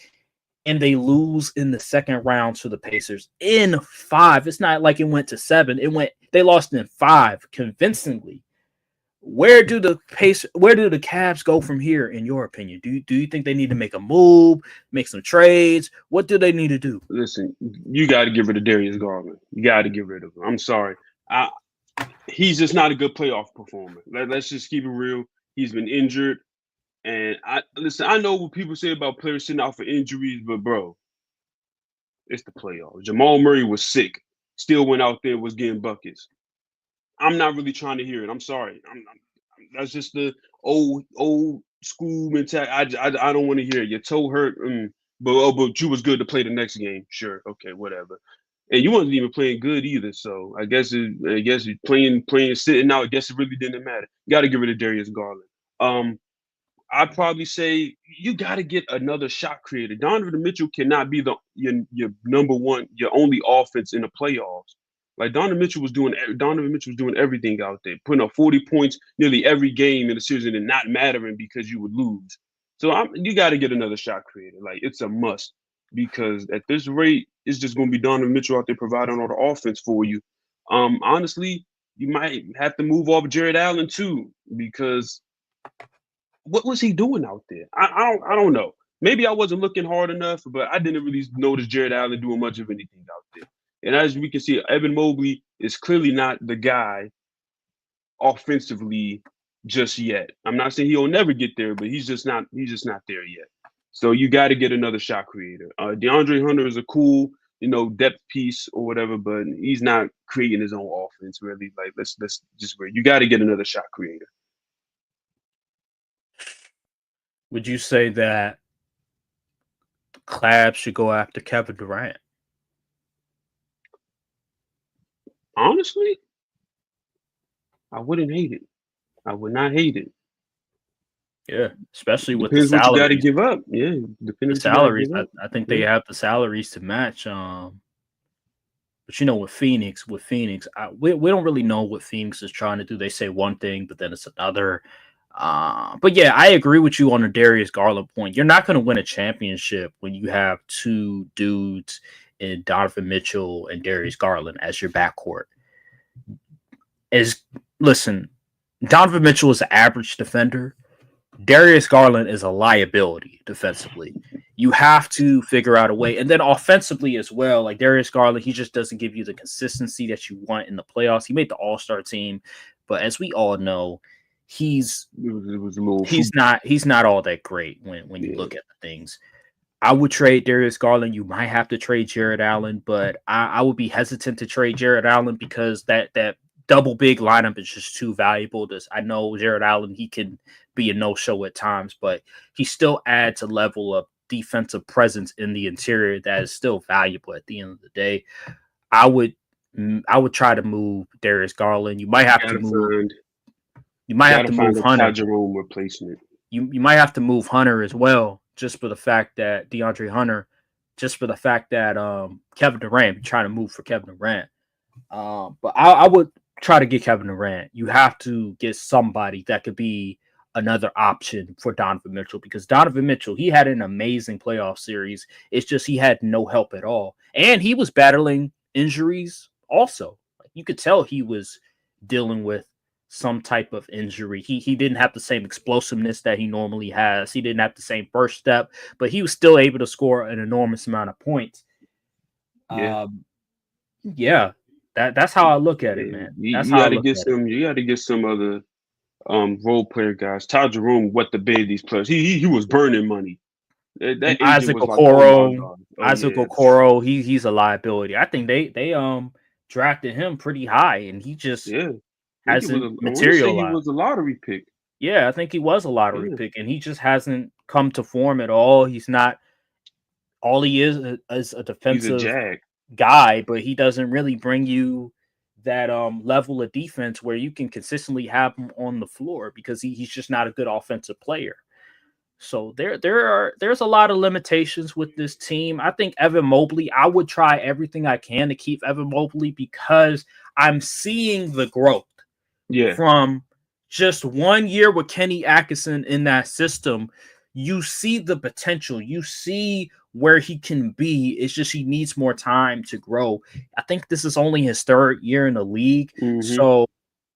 and they lose in the second round to the Pacers in 5. It's not like it went to 7. They lost in 5 convincingly. Where do the Cavs go from here, in your opinion? Do you think they need to make a move, make some trades? What do they need to do? Listen, you got to get rid of Darius Garland. You got to get rid of him. I'm sorry. He's just not a good playoff performer. Let's just keep it real. He's been injured. And I know what people say about players sitting out for injuries, but bro, it's the playoffs. Jamal Murray was sick, still went out there, was getting buckets. I'm not really trying to hear it. I'm sorry. That's just the old school mentality. I don't want to hear it. Your toe hurt, but you was good to play the next game. Sure, okay, whatever. And you wasn't even playing good either. So I guess playing sitting out. I guess it really didn't matter. You got to get rid of Darius Garland. I'd probably say you got to get another shot creator. Donovan Mitchell cannot be your number one, your only offense in the playoffs. Like Donovan Mitchell was doing everything out there, putting up 40 points nearly every game in the season and not mattering because you would lose. So you got to get another shot creator. Like it's a must, because at this rate, it's just going to be Donovan Mitchell out there providing all the offense for you. Honestly, you might have to move off Jared Allen too, because what was he doing out there? I don't know. Maybe I wasn't looking hard enough, but I didn't really notice Jared Allen doing much of anything out there. And as we can see, Evan Mobley is clearly not the guy offensively just yet. I'm not saying he'll never get there, but he's just not there yet. So you got to get another shot creator. DeAndre Hunter is a cool, depth piece or whatever, but he's not creating his own offense really. Like let's just you got to get another shot creator. Would you say that the Cavs should go after Kevin Durant? Honestly, I wouldn't hate it. I would not hate it. Yeah, especially with depends the salaries. What you got to give up. Yeah, the salaries. I think they have the salaries to match. But with Phoenix, we don't really know what Phoenix is trying to do. They say one thing, but then it's another. But yeah, I agree with you on the Darius Garland point. You're not going to win a championship when you have two dudes in Donovan Mitchell and Darius Garland as your backcourt. Listen, Donovan Mitchell is an average defender. Darius Garland is a liability defensively. You have to figure out a way. And then offensively as well, like Darius Garland, he just doesn't give you the consistency that you want in the playoffs. He made the All-Star team, but as we all know, he's not all that great when you look at the things. I would trade Darius Garland. You might have to trade Jared Allen, but I would be hesitant to trade Jared Allen because that double big lineup is just too valuable. I know Jared Allen, he can be a no-show at times, but he still adds a level of defensive presence in the interior that is still valuable at the end of the day. I would try to move Darius Garland. You might have to move Hunter. Jerome replacement. You might have to move Hunter as well just for the fact that DeAndre Hunter, just for the fact that Kevin Durant trying to move for Kevin Durant. But I would try to get Kevin Durant. You have to get somebody that could be another option for Donovan Mitchell, because Donovan Mitchell, he had an amazing playoff series. It's just he had no help at all. And he was battling injuries also. Like, you could tell he was dealing with some type of injury. He didn't have the same explosiveness that he normally has. He didn't have the same first step, but he was still able to score an enormous amount of points. Yeah. Yeah, that's how I look at it, man. That's You how I got to look get at it. some. You got to get some other role player guys. Ty Jerome, what the bid these players? He was burning money. That And agent was like, oh my god, oh Isaac yeah, Okoro, he's a liability. I think they drafted him pretty high, and he just yeah. I think it was. hasn't I want to say he materialized. was a lottery pick. Yeah, I think he was a lottery Yeah, pick, and he just hasn't come to form at all. He's not all he is a he's a defensive jag. guy, but he doesn't really bring you that level of defense where you can consistently have him on the floor, because he's just not a good offensive player. So there's a lot of limitations with this team. I think Evan Mobley, I would try everything I can to keep Evan Mobley, because I'm seeing the growth Yeah, from just 1 year with Kenny Atkinson in that system. You see the potential. You see where he can be. It's just he needs more time to grow. I think this is only his third year in the league. So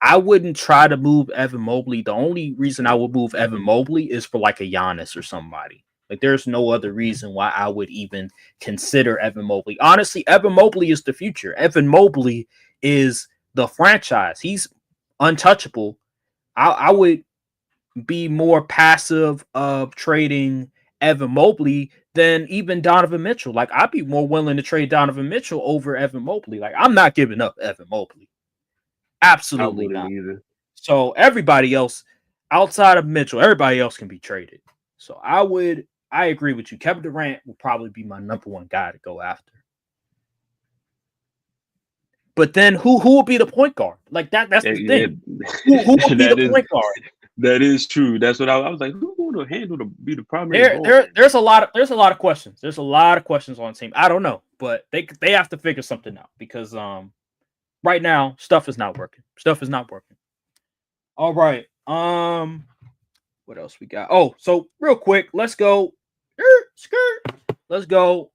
I wouldn't try to move Evan Mobley. The only reason I would move Evan Mobley is for like a Giannis or somebody. Like, there's no other reason why I would even consider Evan Mobley. Honestly, Evan Mobley is the future. Evan Mobley is the franchise. He's untouchable. I would be more passive of trading Evan Mobley than even Donovan Mitchell. Like, I'd be more willing to trade Donovan Mitchell over Evan Mobley. Like, I'm not giving up Evan Mobley. I Absolutely wouldn't not. either. So everybody else outside of Mitchell, everybody else can be traded. So I agree with you. Kevin Durant will probably be my number one guy to go after. But then who will be the point guard? Like, that's the thing. Who will be that the is point guard? that is true. That's what I was like. Who's going to handle be the primary ball? There's a lot of questions. There's a lot of questions on the team. I don't know, but they have to figure something out, because right now stuff is not working. All right. What else we got? Oh, so real quick, let's go. Let's go.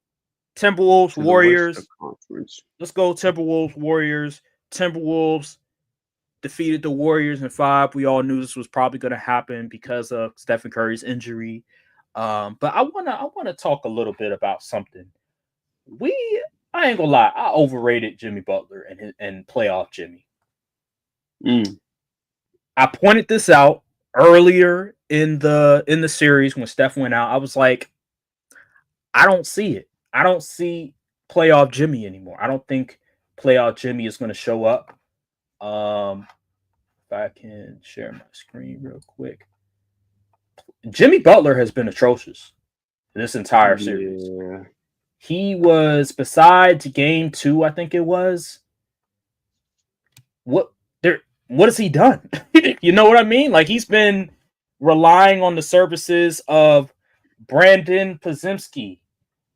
Timberwolves, To the Warriors. Western Conference. Let's go. Timberwolves, Warriors. Timberwolves defeated the Warriors in 5. We all knew this was probably going to happen because of Stephen Curry's injury. But I wanna talk a little bit about something. I ain't gonna lie, I overrated Jimmy Butler and playoff Jimmy. I pointed this out earlier in the series when Steph went out. I was like, I don't see it. I don't see playoff Jimmy anymore. I don't think playoff Jimmy is going to show up. If I can share my screen real quick. Jimmy Butler has been atrocious this entire series. Yeah. He was, besides game 2, I think it was. What has he done? You know what I mean? Like, he's been relying on the services of Brandon Podziemski,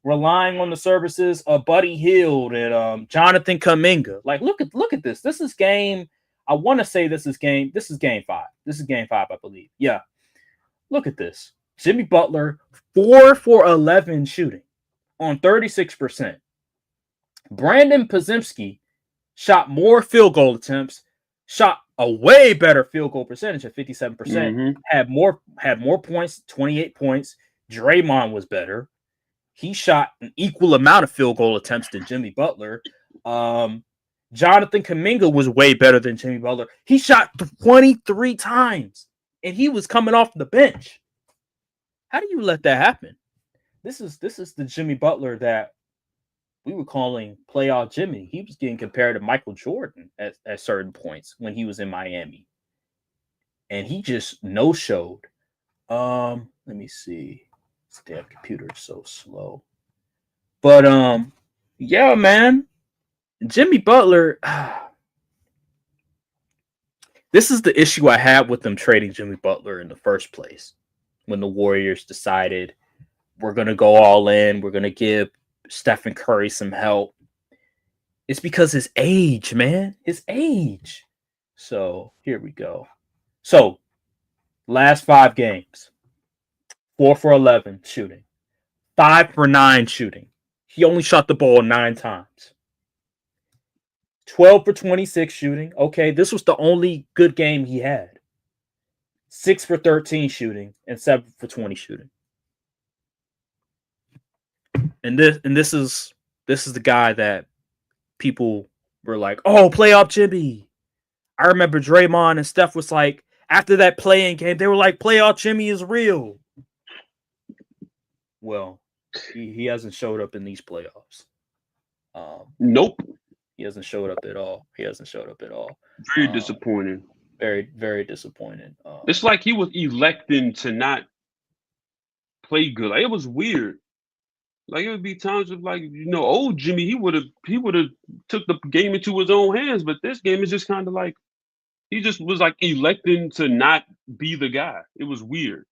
relying on the services of Buddy Hield and Jonathan Kuminga. Like, look at this. This is game. I want to say this is game 5. This is game 5, I believe. Yeah. Look at this. Jimmy Butler, 4 for 11 shooting on 36%. Brandon Podziemski shot more field goal attempts, shot a way better field goal percentage at 57%, had more points, 28 points. Draymond was better. He shot an equal amount of field goal attempts than Jimmy Butler. Jonathan Kuminga was way better than Jimmy Butler. He shot 23 times, and he was coming off the bench. How do you let that happen? This is the Jimmy Butler that we were calling playoff Jimmy. He was getting compared to Michael Jordan at certain points when he was in Miami. And he just no-showed. Let me see. This damn computer is so slow. But yeah, man. Jimmy Butler. This is the issue I had with them trading Jimmy Butler in the first place. When the Warriors decided we're going to go all in. We're going to give Stephen Curry some help. It's because his age, man. His age. So here we go. So last 5 games, 4 for 11 shooting, 5 for 9 shooting. He only shot the ball 9 times. 12 for 26 shooting. Okay, this was the only good game he had. 6 for 13 shooting and 7 for 20 shooting. And this is the guy that people were like, "Oh, playoff Jimmy." I remember Draymond and Steph was like, after that play-in game, they were like, "Playoff Jimmy is real." Well, he hasn't showed up in these playoffs. Nope. He hasn't showed up at all. Very disappointing. Very, very disappointing. It's like he was electing to not play good. Like, it was weird. Like, it would be times of, like, old Jimmy, he would have took the game into his own hands. But this game is just kind of like he just was like electing to not be the guy. It was weird.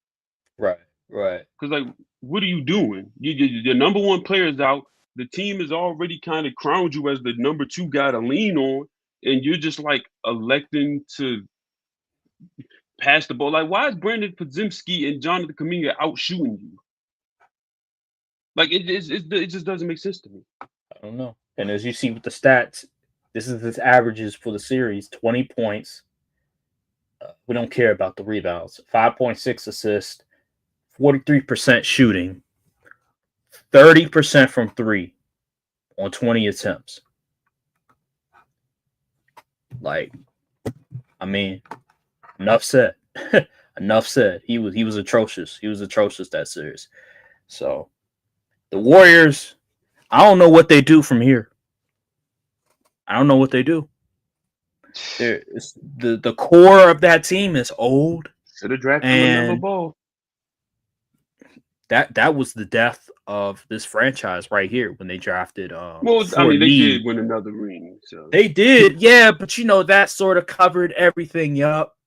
Right. Because, like, what are you doing? Your number one player is out. The team has already kind of crowned you as the number 2 guy to lean on, and you're just like electing to pass the ball. Like, why is Brandon Podziemski and Jonathan Kuminga out shooting you? Like, it just doesn't make sense to me. I don't know. And as you see with the stats, this is his averages for the series: 20 points. We don't care about the rebounds. 5.6 assists, 43% shooting, 30% from 3 on 20 attempts. Like, I mean, enough said. Enough said. He was atrocious. He was atrocious that series. So the Warriors, I don't know what they do from here. I don't know what they do. The core of that team is old. Should have drafted LaMelo Ball. That was the death of this franchise right here when they drafted. Well, I mean, they did win another ring. So they did, yeah, but that sort of covered everything up.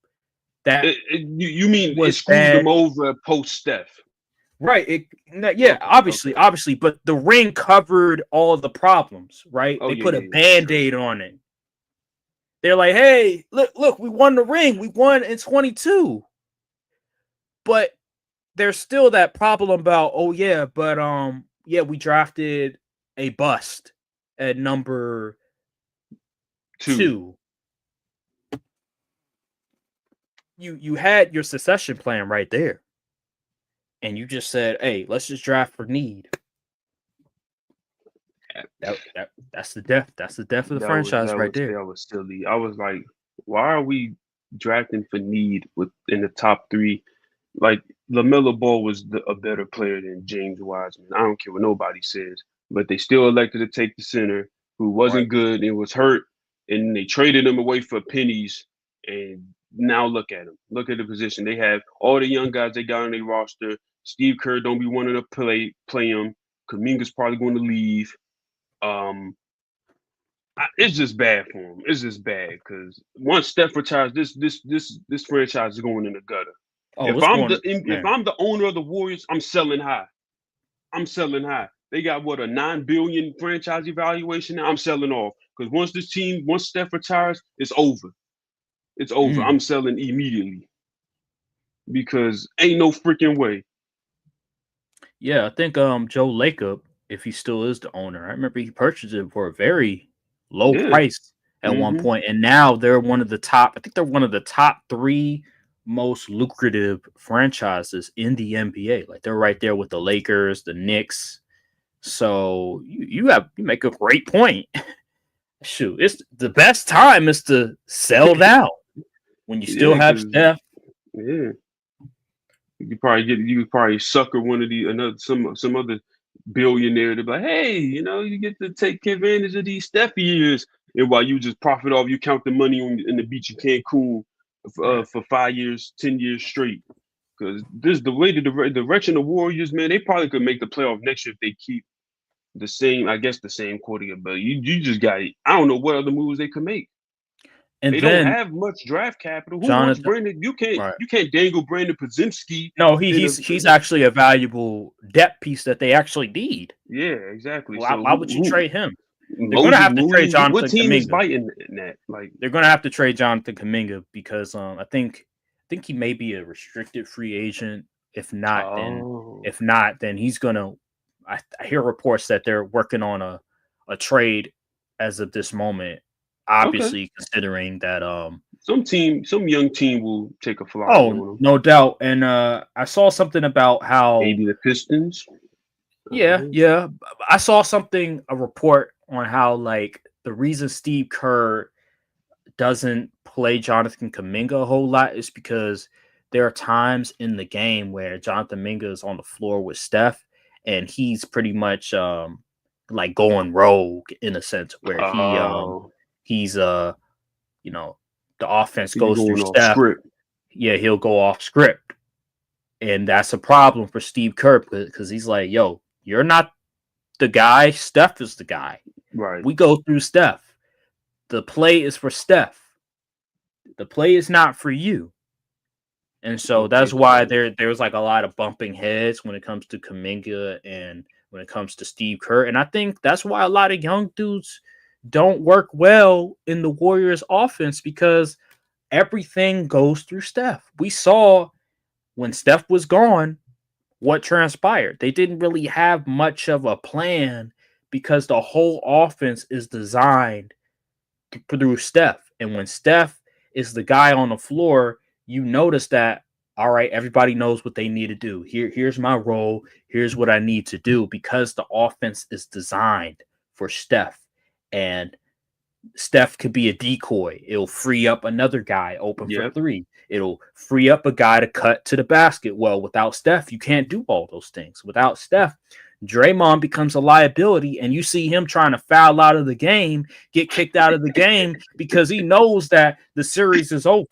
That you mean it screwed them over post Steph? Right. Obviously, but the ring covered all the problems, right? They put a Band-Aid on it. They're like, "Hey, look, we won the ring. We won in 22." But there's still that problem about, we drafted a bust at number 2. You had your succession plan right there. And you just said, "Hey, let's just draft for need." That's the death. That's the death of the franchise right there. That was silly. I was like, why are we drafting for need in the top 3? Like, LaMelo Ball was a better player than James Wiseman. I don't care what nobody says, but they still elected to take the center who wasn't good and was hurt, and they traded him away for pennies. And now look at him. Look at the position they have. All the young guys they got on their roster. Steve Kerr don't be wanting to play him. Kuminga's probably going to leave. It's just bad for him. It's just bad because once Steph retires, this franchise is going in the gutter. If I'm the owner of the Warriors, I'm selling high. They got a $9 billion franchise evaluation now. I'm selling off because once Steph retires, it's over. It's over. I'm selling immediately because ain't no freaking way. Yeah, I think Joe Lacob, if he still is the owner, I remember he purchased it for a very low price at one point, and now they're one of the top. I think they're one of the top 3 most lucrative franchises in the NBA. Like, they're right there with the Lakers, the Knicks. So you make a great point. Shoot, it's the best time is to sell down when you still have Steph. Yeah. You could probably sucker one of some other billionaire to be like, hey, you get to take advantage of these Steph years, and while you just profit off, you count the money in the beach in Cancun for 5 years, 10 years straight. Because this is the way the direction of Warriors, man. They probably could make the playoff next year if they keep the same quarterback. But you just got, I don't know what other moves they could make. And They don't then have much draft capital. Who wants Jonathan, Brandon? right? You can't dangle Brandon Podziemski No, in he's actually a valuable depth piece that they actually need. yeah, exactly. So Why would you who trade him? They're gonna Moses have to trade Moody? What Jonathan team is Kaminga. biting in that? Like, They're gonna have to trade Jonathan Kaminga because I think he may be a restricted free agent. If not, then oh, he's gonna. I hear reports that they're working on a trade as of this moment. okay. Obviously, considering that Some young team will take a flyer oh, on him. no doubt. And I saw something about how Maybe the Pistons. yeah, yeah. I saw a report on how like the reason Steve Kerr doesn't play Jonathan Kaminga a whole lot is because there are times in the game where Jonathan Minga is on the floor with Steph and he's pretty much like going rogue in a sense where Oh, he's you know the offense he's goes through going off Steph. script. Yeah, he'll go off script. And that's a problem for Steve Kerr because he's like, yo, you're not the guy. Steph is the guy. Right. We go through Steph. The play is for Steph. The play is not for you. And so Okay. that's why So there's like a lot of bumping heads when it comes to Kaminga and when it comes to Steve Kerr. And I think that's why a lot of young dudes don't work well in the Warriors offense because everything goes through Steph. We saw when Steph was gone what transpired. They didn't really have much of a plan because the whole offense is designed through Steph. And when Steph is the guy on the floor, you notice that, all right, everybody knows what they need to do. Here's my role. Here's what I need to do because the offense is designed for Steph. And Steph could be a decoy. It'll free up another guy open for yep. three. It'll free up a guy to cut to the basket. Well, without Steph, you can't do all those things. Without Steph, Draymond becomes a liability, and you see him trying to foul out of the game, get kicked out of the game because he knows that the series is over.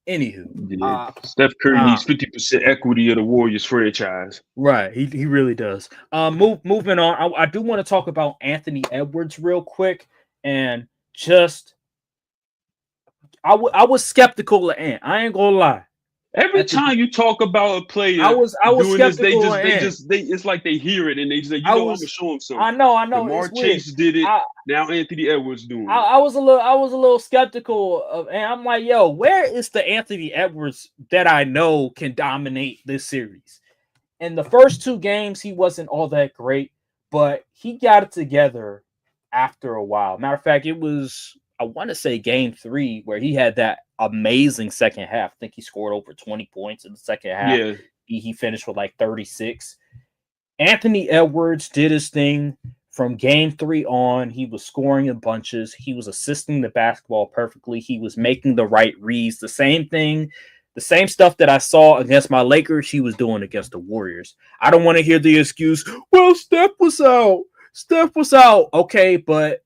Anywho, Yeah. Steph Curry needs 50% equity of the Warriors franchise. right, he really does. Moving on, I do want to talk about Anthony Edwards real quick, and just I was skeptical of Ant. I ain't gonna lie. Every time you talk about a player I was doing this, skeptical of Ant. it's like they hear it and they say, you I know, I'm was gonna show him something. I know Jamar it's weird. Chase did it. I, Now Anthony Edwards doing it. I was a little skeptical of, and I'm like, yo, where is the Anthony Edwards that I know can dominate this series? In the first two games, he wasn't all that great, but he got it together after a while. Matter of fact, it was, I want to say game 3 where he had that amazing second half. I think he scored over 20 points in the second half. Yeah. He finished with like 36. Anthony Edwards did his thing from game 3 on. He was scoring in bunches. He was assisting the basketball perfectly. He was making the right reads. The same thing, the same stuff that I saw against my Lakers, he was doing against the Warriors. I don't want to hear the excuse, well, Steph was out. Steph was out. Okay, but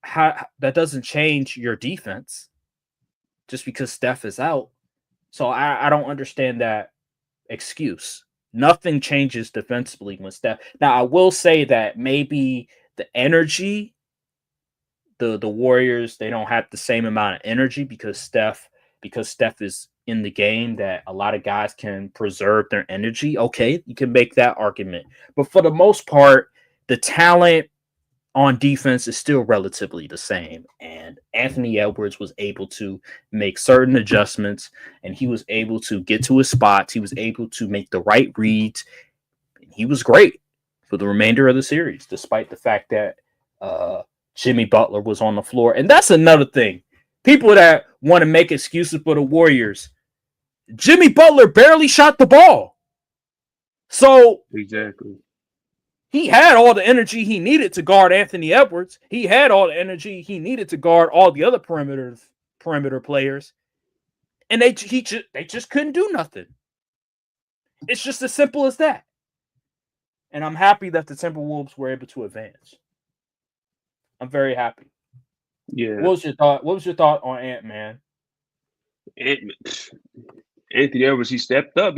that doesn't change your defense just because Steph is out. So I don't understand that excuse. Nothing changes defensively when Steph. Now I will say that maybe the energy, the Warriors, they don't have the same amount of energy because Steph is in the game that a lot of guys can preserve their energy. Okay, you can make that argument. But for the most part, the talent on defense is still relatively the same. And Anthony Edwards was able to make certain adjustments and he was able to get to his spots. He was able to make the right reads. He was great for the remainder of the series, despite the fact that Jimmy Butler was on the floor. And that's another thing. People that want to make excuses for the Warriors, Jimmy Butler barely shot the ball. So exactly. He had all the energy he needed to guard Anthony Edwards. He had all the energy he needed to guard all the other perimeter players. And they just couldn't do nothing. It's just as simple as that. And I'm happy that the Timberwolves were able to advance. I'm very happy. Yeah. What was your thought? What was your thought on Ant-Man? Anthony Edwards, he stepped up.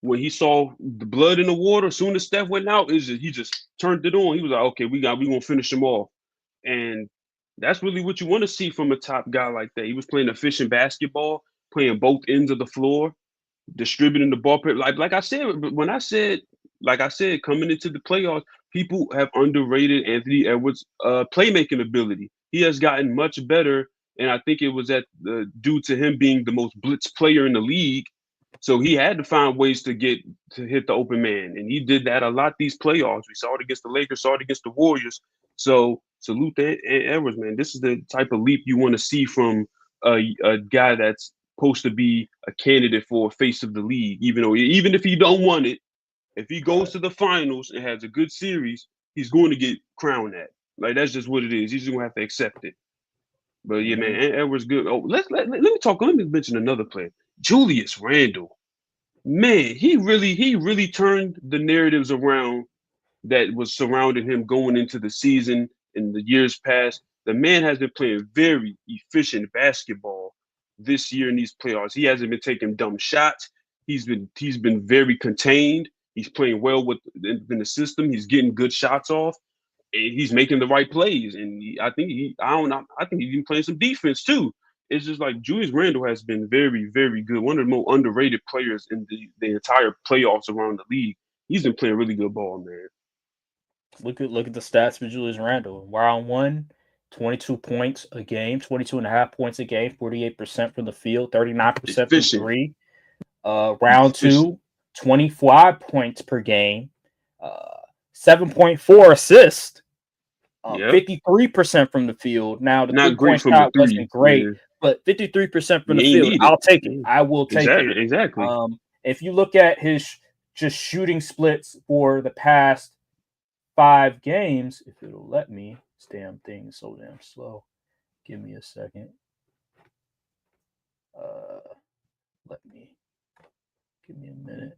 When he saw the blood in the water, as soon as Steph went out, he just turned it on. He was like, okay, we gonna finish him off. And That's really what you want to see from a top guy like that. He was playing efficient basketball, playing both ends of the floor, distributing the ball. Like I said, when I said, like I said, coming into the playoffs, people have underrated Anthony Edwards' playmaking ability. He has gotten much better, and I think it was due to him being the most blitz player in the league. So he had to find ways to hit the open man, and he did that a lot these playoffs. We saw it against the Lakers, saw it against the Warriors. So salute to Edwards, man. This is the type of leap you want to see from a guy that's supposed to be a candidate for face of the league. Even if he don't want it, if he goes to the finals and has a good series, he's going to get crowned that. Like that's just what it is. He's just gonna have to accept it. But yeah, man, Edwards good. Oh, let me talk. Let me mention another player, Julius Randle. Man, he really turned the narratives around that was surrounding him going into the season in the years past. The man has been playing very efficient basketball this year in these playoffs. He hasn't been taking dumb shots. He's been very contained. He's playing well in the system. He's getting good shots off. And he's making the right plays. And I think he's even playing some defense too. It's just like Julius Randle has been very, very good. One of the more underrated players in the entire playoffs around the league. He's been playing really good ball, man. Look at the stats for Julius Randle. Round one, 22 points a game, 22 and a half points a game, 48% from the field, 39% from three. Round two, 25 points per game, 7.4 assists, 53% from the field. Now, the three-point shot wasn't great, but 53% from the field. I'll take it. I will take it. Exactly. If you look at his just shooting splits for the past 5 games, if it'll let me, this damn thing is so damn slow. Give me a second. Give me a minute.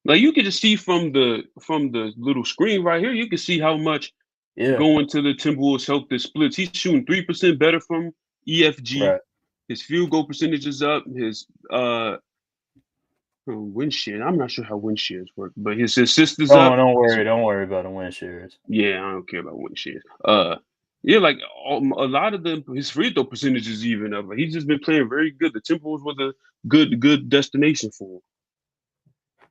Like you can just see from the little screen right here, you can see how much going to the Timberwolves helped the splits. He's shooting 3% better from EFG. Right. His field goal percentage is up. His win share. I'm not sure how win shares work, but his assist is up. Don't worry about the win shares. Yeah, I don't care about win shares. Yeah, like a lot of his free throw percentage is even up. Like he's just been playing very good. The Timberwolves was a good destination for him.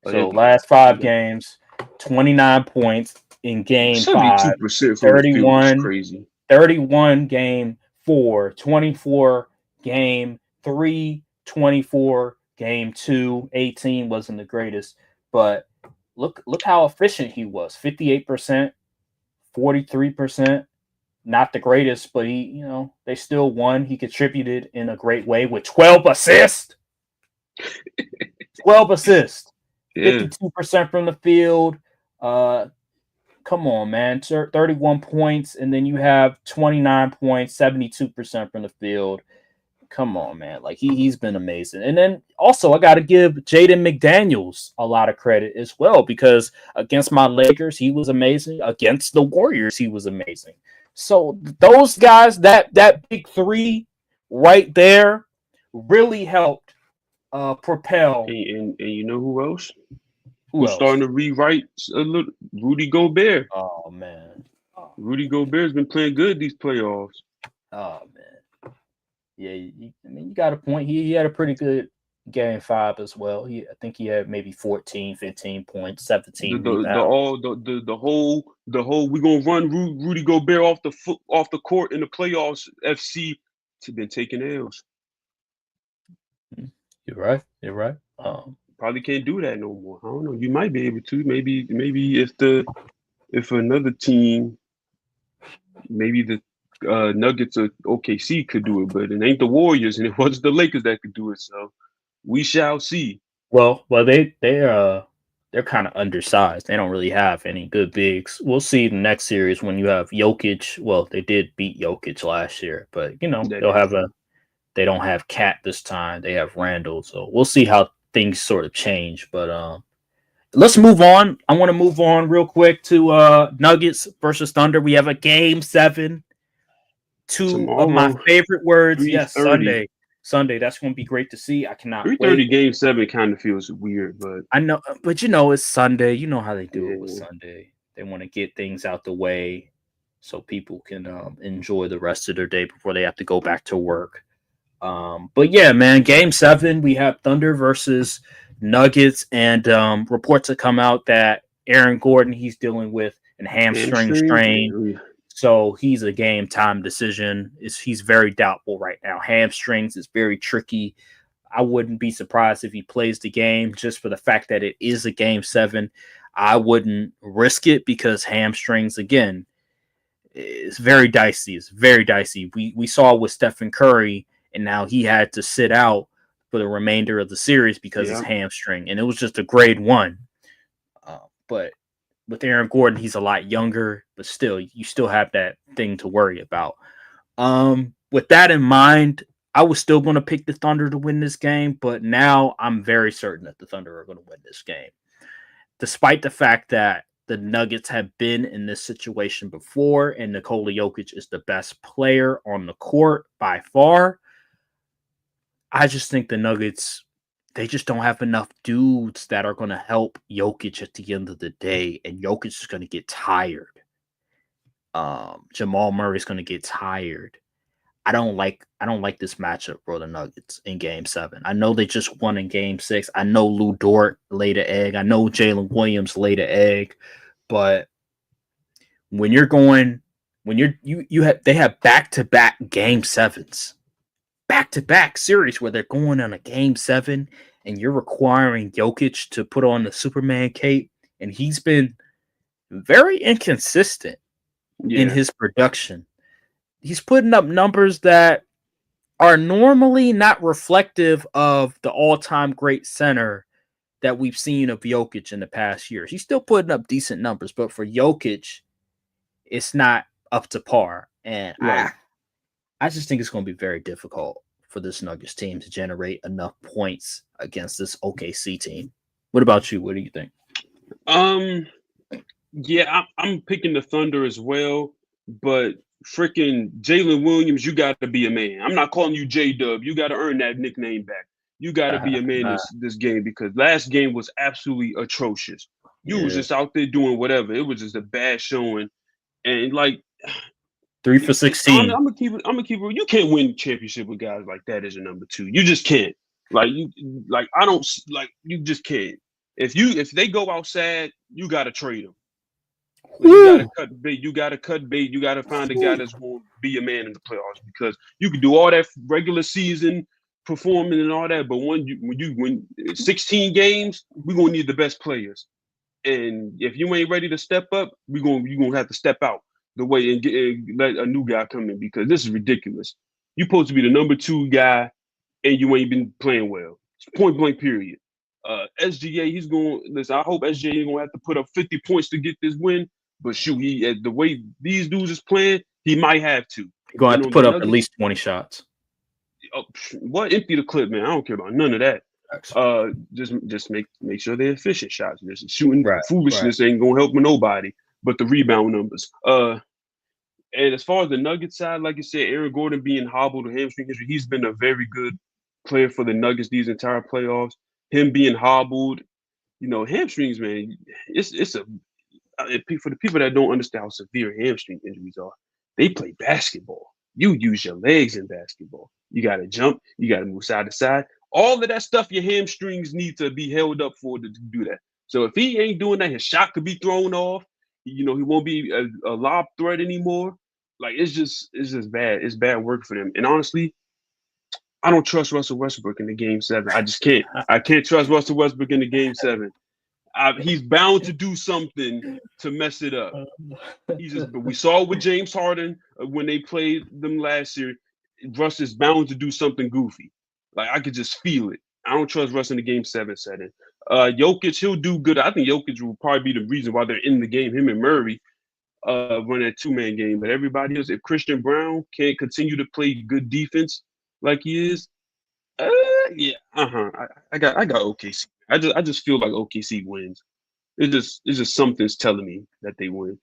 So last 5 games, 29 points in game 5, 31 crazy. 31 game 4, 24 game 3, 24 game 2, 18 wasn't the greatest, but look how efficient he was. 58%, 43%, not the greatest, but they still won. He contributed in a great way with 12 assists. 12 assists. 52% from the field. Come on, man. 31 points, and then you have 29 points, 72% from the field. Come on, man. Like he's been amazing. And then also I got to give Jaden McDaniels a lot of credit as well, because against my Lakers, he was amazing. Against the Warriors, he was amazing. So those guys, that big three right there really helped propel. And you know who else? Who's starting to rewrite a little? Rudy Gobert. Oh man, Rudy Gobert's been playing good these playoffs. Oh man, yeah. You got a point. He had a pretty good game 5 as well. I think he had maybe 14, 15 points, 17. The whole we're gonna run Rudy Gobert off the court in the playoffs. FC to been taking L's. You're right. Probably can't do that no more. I don't know. You might be able to. Maybe if another team, maybe the Nuggets or OKC could do it, but it ain't the Warriors and it wasn't the Lakers that could do it. So we shall see. Well, they're kind of undersized. They don't really have any good bigs. We'll see the next series when you have Jokic. Well, they did beat Jokic last year, but they don't have Cat this time. They have Randall, so we'll see how things sort of change. But let's move on. I want to move on real quick to Nuggets versus Thunder. We have a game 7. Two of my favorite words. Yes, Sunday. That's going to be great to see. I cannot 3:30 wait. Game 7 kind of feels weird, but I know. But it's Sunday. You know how they do it with Sunday. They want to get things out the way so people can enjoy the rest of their day before they have to go back to work. But yeah, man, Game 7, we have Thunder versus Nuggets, and reports have come out that Aaron Gordon, he's dealing with an hamstring Hamstring. strain. So he's a game time decision. He's very doubtful right now. Hamstrings is very tricky. I wouldn't be surprised if he plays the game just for the fact that it is a Game 7. I wouldn't risk it because hamstrings, again, is very dicey. It's very dicey. We saw with Stephen Curry, and now he had to sit out for the remainder of the series because his hamstring, and it was just a grade 1. But with Aaron Gordon, he's a lot younger, but still, you still have that thing to worry about. With that in mind, I was still going to pick the Thunder to win this game, but now I'm very certain that the Thunder are going to win this game. Despite the fact that the Nuggets have been in this situation before, and Nikola Jokic is the best player on the court by far, I just think the Nuggets, they just don't have enough dudes that are going to help Jokic at the end of the day, and Jokic is going to get tired. Jamal Murray is going to get tired. I don't like this matchup for the Nuggets in Game 7. I know they just won in Game 6. I know Lou Dort laid an egg. I know Jalen Williams laid an egg, but when you're going, they have back-to-back Game 7s, back-to-back series where they're going on a Game 7, and you're requiring Jokic to put on the Superman cape, and he's been very inconsistent in his production. He's putting up numbers that are normally not reflective of the all-time great center that we've seen of Jokic in the past years. He's still putting up decent numbers, but for Jokic, it's not up to par. And I just think it's going to be very difficult for this Nuggets team to generate enough points against this OKC team. What about you? What do you think? Yeah, I'm picking the Thunder as well, but freaking Jalen Williams, you got to be a man. I'm not calling you J-Dub. You got to earn that nickname back. You got to be a man this game, because last game was absolutely atrocious. You was just out there doing whatever. It was just a bad showing, and like 3 for 16. I'm gonna keep it. You can't win championship with guys like that as your number 2. You just can't. You just can't. If they go outside, you got to trade them. You gotta cut bait. You gotta cut bait. You gotta find a guy that's going to be a man in the playoffs, because you can do all that regular season performing and all that, but when you win 16 games, we're gonna need the best players. And if you ain't ready to step up, you're gonna have to step out the way and let a new guy come in, because this is ridiculous. You're supposed to be the number 2 guy, and you ain't been playing well. It's point blank period. SGA, he's going. Listen, I hope SGA ain't gonna have to put up 50 points to get this win. But shoot, the way these dudes is playing, he might have to. You're going to have to put up at least 20 shots. What? Empty the clip, man. I don't care about none of that. Just make sure they're efficient shots. Just shooting foolishness ain't gonna help with nobody but the rebound numbers. And as far as the Nuggets side, like you said, Aaron Gordon being hobbled with hamstring injury, he's been a very good player for the Nuggets these entire playoffs. Him being hobbled, hamstrings, man. For the people that don't understand how severe hamstring injuries are, they play basketball. You use your legs in basketball. You got to jump. You got to move side to side. All of that stuff your hamstrings need to be held up for to do that. So if he ain't doing that, his shot could be thrown off. He won't be a lob threat anymore. Like, it's just bad. It's bad work for them. And honestly, I don't trust Russell Westbrook in the Game 7. I just can't. I can't trust Russell Westbrook in the Game 7. He's bound to do something to mess it up. But we saw with James Harden when they played them last year. Russ is bound to do something goofy. Like, I could just feel it. I don't trust Russ in the Game 7 setting. Jokic, he'll do good. I think Jokic will probably be the reason why they're in the game. Him and Murray run that 2-man game. But everybody else, if Christian Brown can't continue to play good defense like he is, I got OKC. I just feel like OKC wins. It's just something's telling me that they win.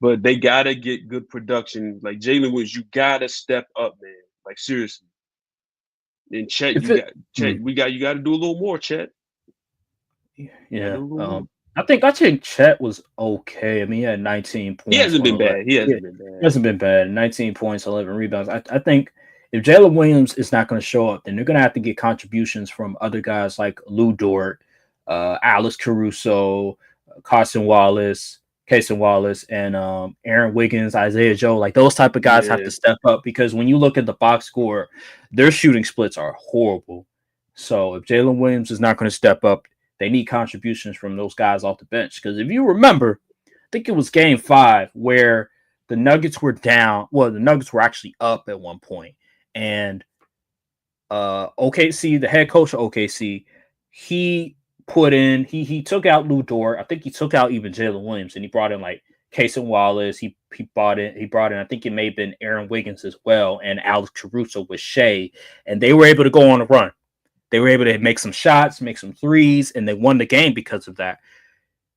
But they gotta get good production. Like Jalen Woods, you gotta step up, man. Like, seriously. And Chet, you got to do a little more, Chet. Yeah. I think Chet was okay. I mean, he had 19 He points hasn't on been 11. bad. He Yeah, hasn't been he bad. hasn't been bad. 19 points, 11 rebounds. I think if Jalen Williams is not going to show up, then they're going to have to get contributions from other guys like Lou Dort, Alex Caruso, Cason Wallace, and Aaron Wiggins, Isaiah Joe. Like those type of guys have Yeah, to step up because when you look at the box score, their shooting splits are horrible. So if Jalen Williams is not going to step up, they need contributions from those guys off the bench. Because if you remember, I think it was game 5 where the Nuggets were down. Well, the Nuggets were actually up at one point, and OKC, the head coach of OKC, he he took out Lou Dort. I think he took out even Jalen Williams, and he brought in like Cason Wallace. He brought in I think it may have been Aaron Wiggins as well, and Alex Caruso with Shea, and they were able to go on a run. They were able to make some shots, make some threes, and they won the game because of that.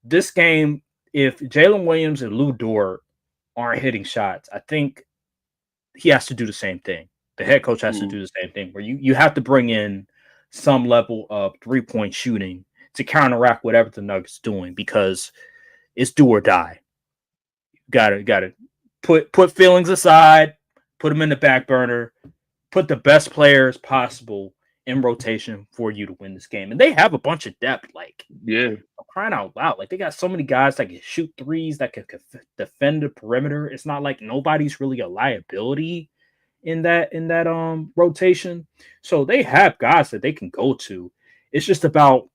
This game, if Jalen Williams and Lou Dort aren't hitting shots, I think he has to do the same thing. The head coach has to mm, do the same thing where you have to bring in some level of 3-point shooting to counteract whatever the Nuggets doing because it's do or die. Gotta put feelings aside, put them in the back burner, put the best players possible in rotation for you to win this game. And they have a bunch of depth. Like yeah. I'm crying out loud. Like they got so many guys that can shoot threes, that can defend the perimeter. It's not like nobody's really a liability in that rotation. So they have guys that they can go to. It's just about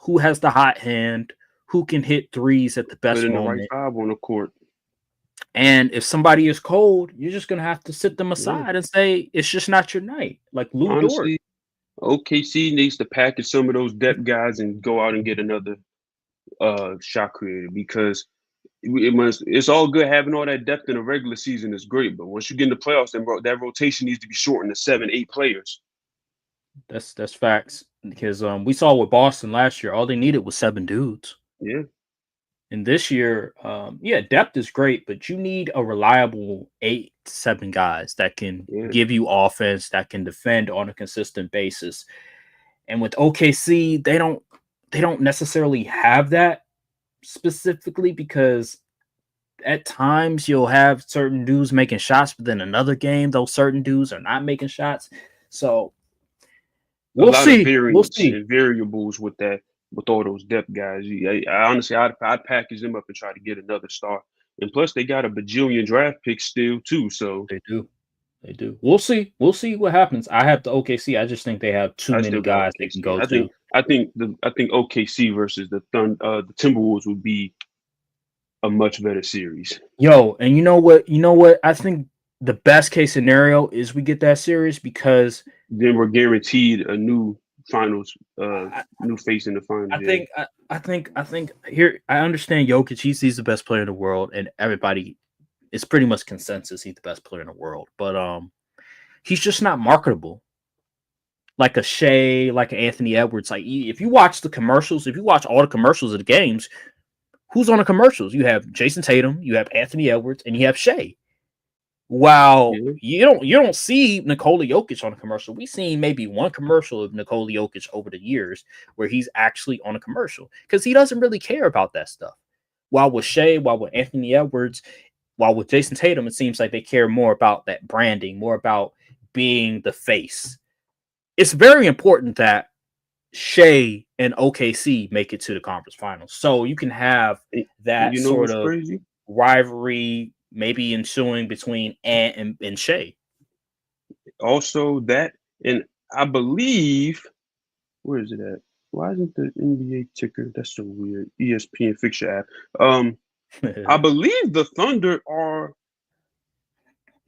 who has the hot hand, who can hit threes at the best Putting the right moment. five on the court. And if somebody is cold, you're just gonna have to sit them Yeah. aside and say it's just not your night. Like Lou Dort. Honestly, OKC needs to package some of those depth guys and go out and get another shot creator because it's all good having all that depth in the regular season is great, but once you get in the playoffs, then that rotation needs to be shortened to 7, 8 players. That's facts. Because we saw with Boston last year, all they needed was 7 dudes. Yeah, And this year, yeah, depth is great, but you need a reliable 8 to 7 guys that can yeah. give you offense, that can defend on a consistent basis. And with OKC, they don't necessarily have that specifically because at times you'll have certain dudes making shots, but then another game, those certain dudes are not making shots. So A we'll lot of see. We'll variance see. and variables with that, with all those depth guys. I honestly, I'd package them up and try to get another star. And plus, they got a bajillion draft picks still too. So They do. They do. We'll see. We'll see what happens. I have the OKC. I just think they have too I many still got guys they can OKC. go I to. think OKC versus the Timberwolves would be a much better series. Yo, and you know what? You know what? I think the best case scenario is we get that series because Then we're guaranteed a new finals, I, new face in the finals. I Yeah, think I think here I understand Jokic. He's the best player in the world, and everybody it's pretty much consensus he's the best player in the world. But he's just not marketable like a Shea, like an Anthony Edwards. Like if you watch the commercials, if you watch all the commercials of the games, who's on the commercials? You have Jason Tatum, you have Anthony Edwards, and you have Shea. While yeah. you don't see Nikola Jokic on a commercial. We've seen maybe one commercial of Nikola Jokic over the years where he's actually on a commercial because he doesn't really care about that stuff. While with Shea, while with Anthony Edwards, while with Jason Tatum, it seems like they care more about that branding, more about being the face. It's very important that Shea and OKC make it to the conference finals. So you can have And that you know sort what's of crazy? rivalry maybe ensuing between Ant and Shea. Also that, and I believe, where is it at? Why isn't the NBA ticker? That's so weird. ESPN fixture app. I believe the Thunder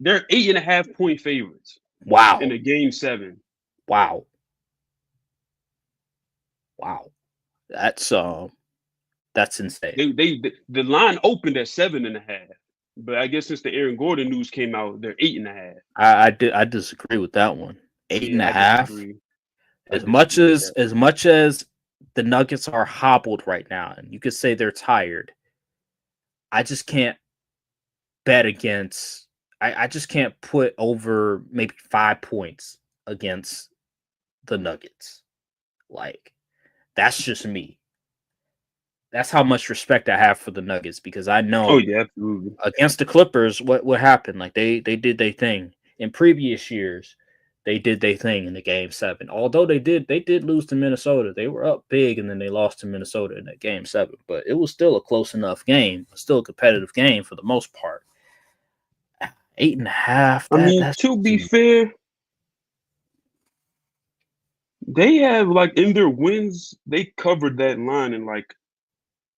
they're 8.5 point favorites in Wow. a game 7. Wow. Wow. That's insane. The line opened at 7.5, but I guess since the Aaron Gordon news came out, they're 8.5. I disagree with that one. Eight and Yeah, a I half. disagree. I As much disagree with as that. as much as the Nuggets are hobbled right now, and you could say they're tired, I just can't bet against. I just can't put over maybe 5 points against the Nuggets. Like that's just me. that's how much respect I have for the Nuggets, because I Oh know yeah, absolutely. against the Clippers, what happened? Like they did their thing in previous years. They did their thing in the game 7. Although they did lose to Minnesota. They were up big and then they lost to Minnesota in that game 7. But it was still a close enough game, still a competitive game for the most part. 8.5. I mean, That's to be fair, they have like in their wins, they covered that line in like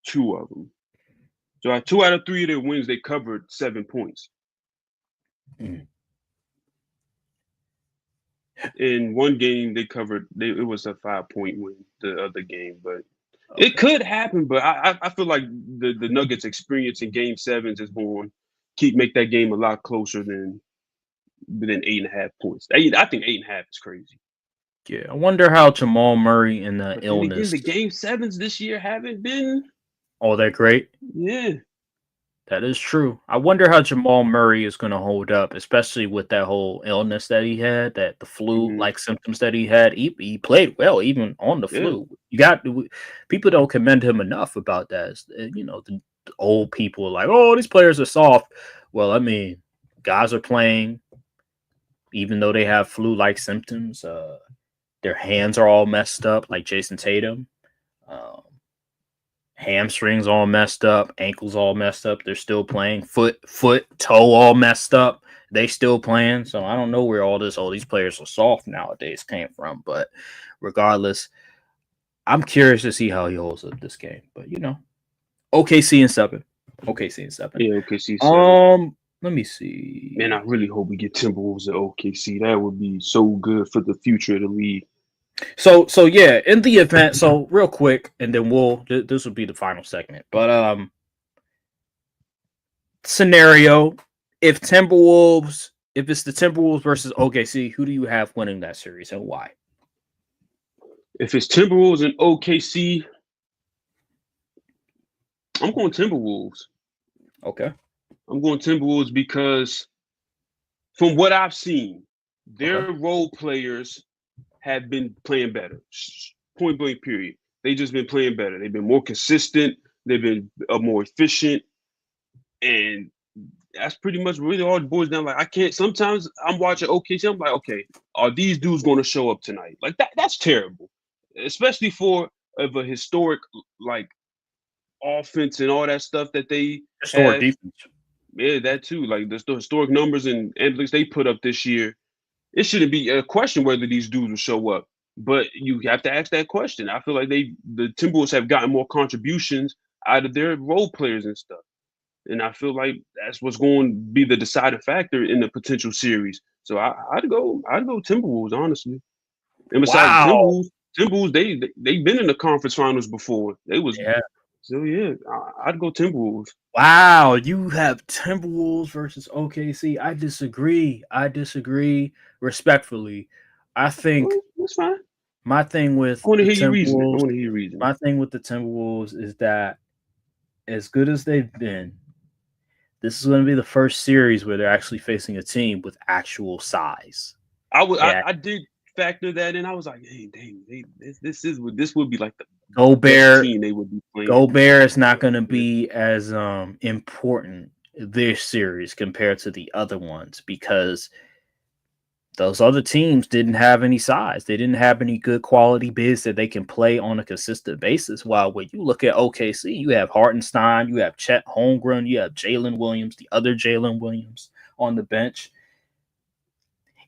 2 of them. So like 2 out of 3 of their wins, they covered 7 points. Mm. In one game, it was a 5-point win. The other game, but it Okay. could happen. But I feel like the Nuggets' experience in Game Sevens is going to make that game a lot closer than 8.5 points. I think 8.5 is crazy. Yeah, I wonder how Jamal Murray and the But then again, illness. the Game Sevens this year haven't been. Oh, they're great. Yeah. That is true. I wonder how Jamal Murray is going to hold up, especially with that whole illness that he had, that the Hmm. flu-like symptoms that he had. He played well, even on the Yeah. flu. People don't commend him enough about that. The old people are like, "Oh, these players are soft." Well, I mean, guys are playing even though they have flu-like symptoms. Their hands are all messed up, like Jason Tatum. Um, Hamstrings all messed up, ankles all messed up. They're still playing. Toe all messed up. They still playing. So I don't know where all these players are soft nowadays came from. But regardless, I'm curious to see how he holds up this game. But OKC and 7. OKC and 7. Yeah. OKC 7. Let me Man, I see. really hope we get Timberwolves at OKC. That would be so good for the future of the league. So yeah, in the event, so real quick, and then this will be the final segment. But scenario, if it's the Timberwolves versus OKC, who do you have winning that series and why? If it's Timberwolves and OKC, I'm going Timberwolves. Okay. I'm going Timberwolves because from what I've seen, Okay. their role players have been playing better. Point blank, period. They just been playing better. They've been more consistent. They've been more efficient, and that's pretty much really all it boils down. Like I can't. Sometimes I'm watching OKC. I'm like, okay, are these dudes going to show up tonight? Like that. That's terrible, especially for of a historic like offense and all that stuff that they Historic have. defense. Yeah, that too. Like the historic numbers and analytics they put up this year. It shouldn't be a question whether these dudes will show up, but you have to ask that question. I feel like the Timberwolves have gotten more contributions out of their role players and stuff, and I feel like that's what's going to be the deciding factor in the potential series. So I'd go Timberwolves honestly. And besides the Wow. Timberwolves they've been in the conference finals before. They was Yeah. so yeah. I'd go Timberwolves. Wow. You have Timberwolves versus OKC. I disagree respectfully. I think Well, that's fine. my thing I with want to the hear your reasoning. I Timberwolves, want to hear your reasoning. my thing with the Timberwolves is that as good as they've been, this is going to be the first series where they're actually facing a team with actual size. Yeah, I did factor that in. I was like, hey, dang, this would be like the best Gobert team they would be playing. Gobert is not going to Yeah. be as important this series compared to the other ones because those other teams didn't have any size. They didn't have any good quality bigs that they can play on a consistent basis. While when you look at OKC, you have Hartenstein, you have Chet Holmgren, you have Jalen Williams, the other Jalen Williams on the bench.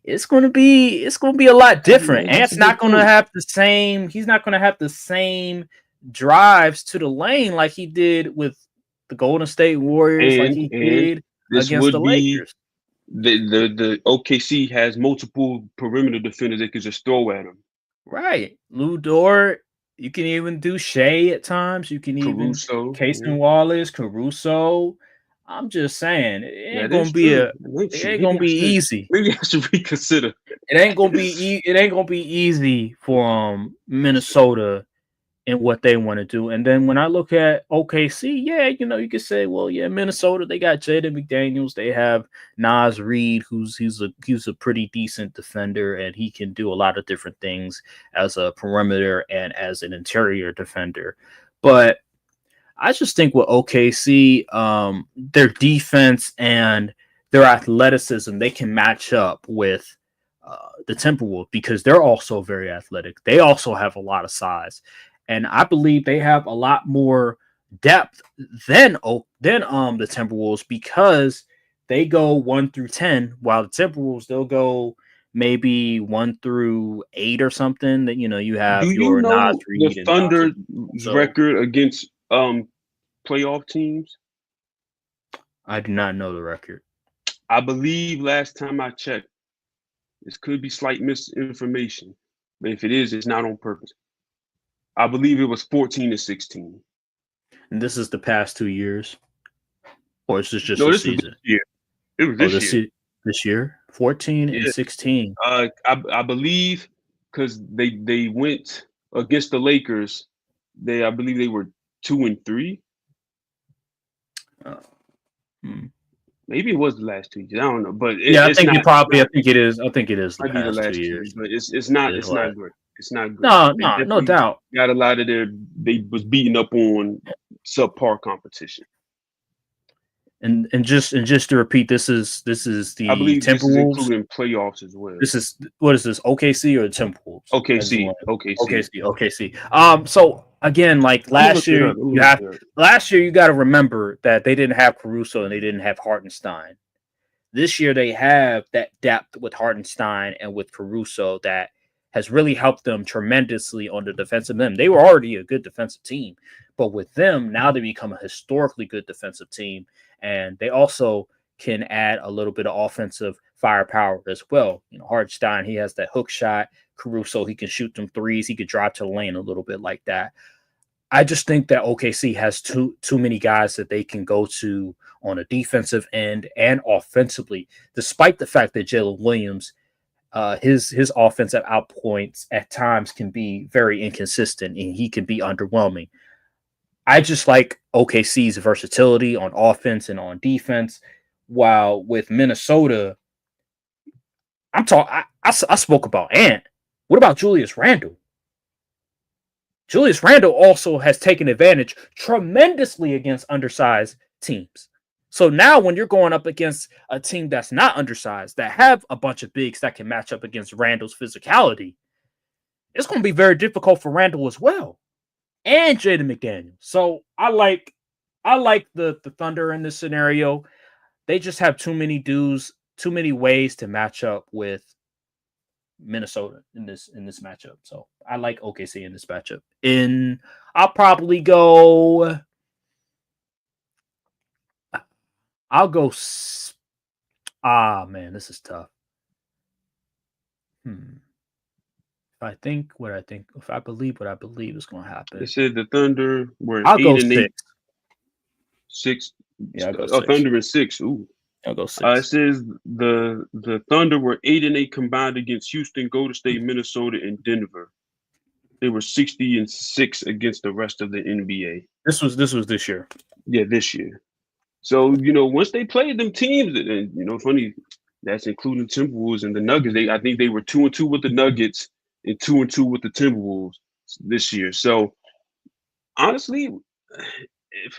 It's gonna be a lot different. That's a Ant's good not gonna point. have the same. He's not gonna have the same drives to the lane like he did with the Golden State Warriors, like he And did this against the would be Lakers. the OKC has multiple perimeter defenders they could just throw at him. Right. Lou Dort. You can even do Shea at times. You can even Caruso. Casey Yeah. Wallace, Caruso. I'm just saying, That is true. it ain't gonna be easy. Maybe I should reconsider. It ain't gonna be easy for Minnesota and what they want to do. And then when I look at OKC, yeah, you could say, well, yeah, Minnesota, they got Jaden McDaniels, they have Nas Reed, he's a pretty decent defender, and he can do a lot of different things as a perimeter and as an interior defender. But I just think with OKC, their defense and their athleticism, they can match up with the Timberwolves because they're also very athletic. They also have a lot of size, and I believe they have a lot more depth than the Timberwolves because they go 1 through 10, while the Timberwolves they'll go maybe 1 through 8 or something. That you Do have you your Nas know the Reed and Johnson. Thunder's So record against playoff teams? I do not know the record. I believe last time I checked, this could be slight misinformation, but if it is, it's not on purpose. I believe it was 14-16. And this is the past 2 years, or is this just No, a this was season? this year. It was Oh, this year. this year, 14 and Yeah. 16. I believe because they went against the Lakers. I believe they were 2-3. Maybe it was the last 2 years. I don't know, but I think it probably. I think it is. I think it is the might be the past last 2 2 years. years, but it's not It's great. It's not great. no, They no definitely doubt. got a lot of they was beating up on subpar competition. And just to repeat, this is the I believe this is Timberwolves. including playoffs as well. This is what is this? OKC or the Timberwolves? OKC. So again, like last year, you got to remember that they didn't have Caruso and they didn't have Hartenstein. This year, they have that depth with Hartenstein and with Caruso that has really helped them tremendously on the defensive end. They were already a good defensive team, but with them, now they become a historically good defensive team. And they also can add a little bit of offensive firepower as well. Hartenstein, he has that hook shot. Caruso, he can shoot them threes. He could drive to the lane a little bit like that. I just think that OKC has too many guys that they can go to on a defensive end and offensively, despite the fact that Jalen Williams, his offensive outpoints at times can be very inconsistent and he can be underwhelming. I just like OKC's versatility on offense and on defense. While with Minnesota, I spoke about Ant. What about Julius Randle? Julius Randle also has taken advantage tremendously against undersized teams. So now when you're going up against a team that's not undersized, that have a bunch of bigs that can match up against Randle's physicality, it's going to be very difficult for Randle as well. And Jaden McDaniels. So I like the Thunder in this scenario. They just have too many ways to match up with Minnesota in this matchup. So I like OKC in this matchup. I'll probably go. I'll go. Man, this is tough. If I believe what I believe is going to happen. They said the Thunder were I'll 8 go and 6. 8. 6. Yeah, I'll go 6. Thunder and 6. Ooh. I'll go 6. It says the Thunder were 8 and 8 combined against Houston, Golden State, Minnesota, and Denver. They were 60 and 6 against the rest of the NBA. This was this year. Yeah, this year. So once they played them teams, and funny, that's including Timberwolves and the Nuggets. I think they were 2-2 with the Nuggets and 2-2 with the Timberwolves this year. So honestly,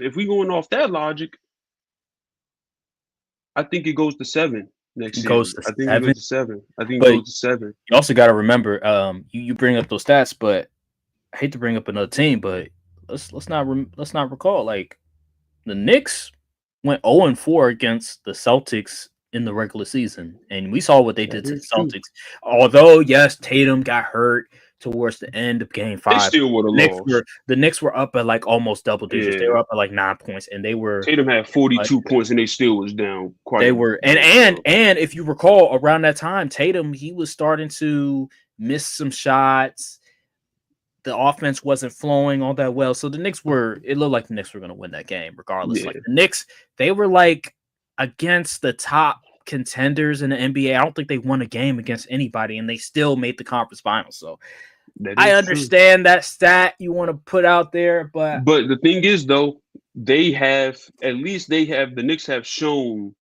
if we going off that logic, I think it goes to 7 next season. I think it goes to 7. I think it goes to 7. You also got to remember, you bring up those stats, but I hate to bring up another team, but let's not recall like the Knicks went 0-4 against the Celtics in the regular season, and we saw what they did to the Celtics. True. Although yes, Tatum got hurt towards the end of Game 5. They still would have lost. The Knicks were up at like almost double digits. Yeah. They were up at like 9 points, and they were. Tatum had 42 points, and they still was down quite. They were, and if you recall, around that time, Tatum he was starting to miss some shots. The offense wasn't flowing all that well, so the Knicks it looked like the Knicks were going to win that game, regardless. Yeah. Like the Knicks, they were like against the top contenders in the NBA. I don't think they won a game against anybody, and they still made the conference finals. So I understand that stat you want to put out there, but the thing is, though, the Knicks have shown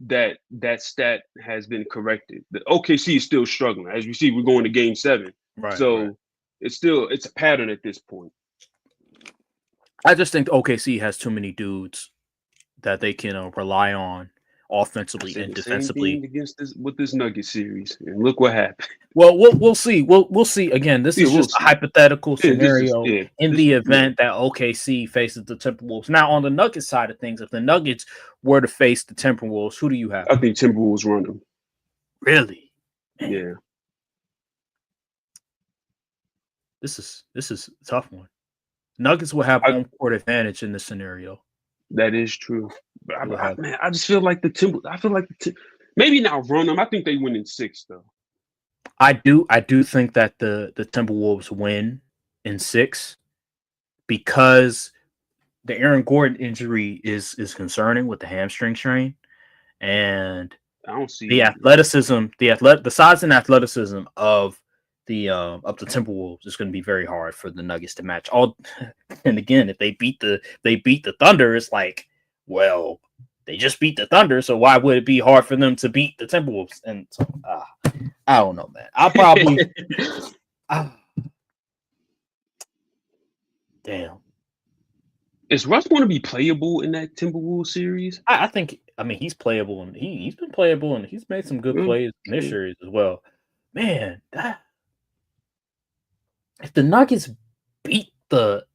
that stat has been corrected. The OKC is still struggling. As you see, we're going to Game 7. Right. So it's a pattern at this point. I just think OKC has too many dudes that they can rely on I offensively said and the same thing defensively. against this Nugget series, and look what happened. Well, we'll see. We'll see. Again, this Yeah, is we'll just a see. hypothetical Yeah, this is scenario in this the yeah. event that OKC faces the Timberwolves. Now, on the Nuggets side of things, if the Nuggets were to face the Timberwolves, who do you have? I think Timberwolves run them. Really? Man, Yeah, this is a tough one. Nuggets will have I, home court advantage in this scenario. that is true. But They will have. man, I just feel like the Timber. I feel like maybe not run them. I think they win in 6 though. I do think that the Timberwolves win in 6 because the Aaron Gordon injury is concerning with the hamstring strain, and I don't see the it. athleticism, the size and athleticism of the Timberwolves is going to be very hard for the Nuggets to match. All and again, if they beat the Thunder, it's like, well, they just beat the Thunder, so why would it be hard for them to beat the Timberwolves? And so, I don't know, man. I'll probably, damn. Is Russ going to be playable in that Timberwolves series? I think. I mean, he's playable, and he's been playable, and he's made some good plays in this series as well. Man, if the Nuggets beat the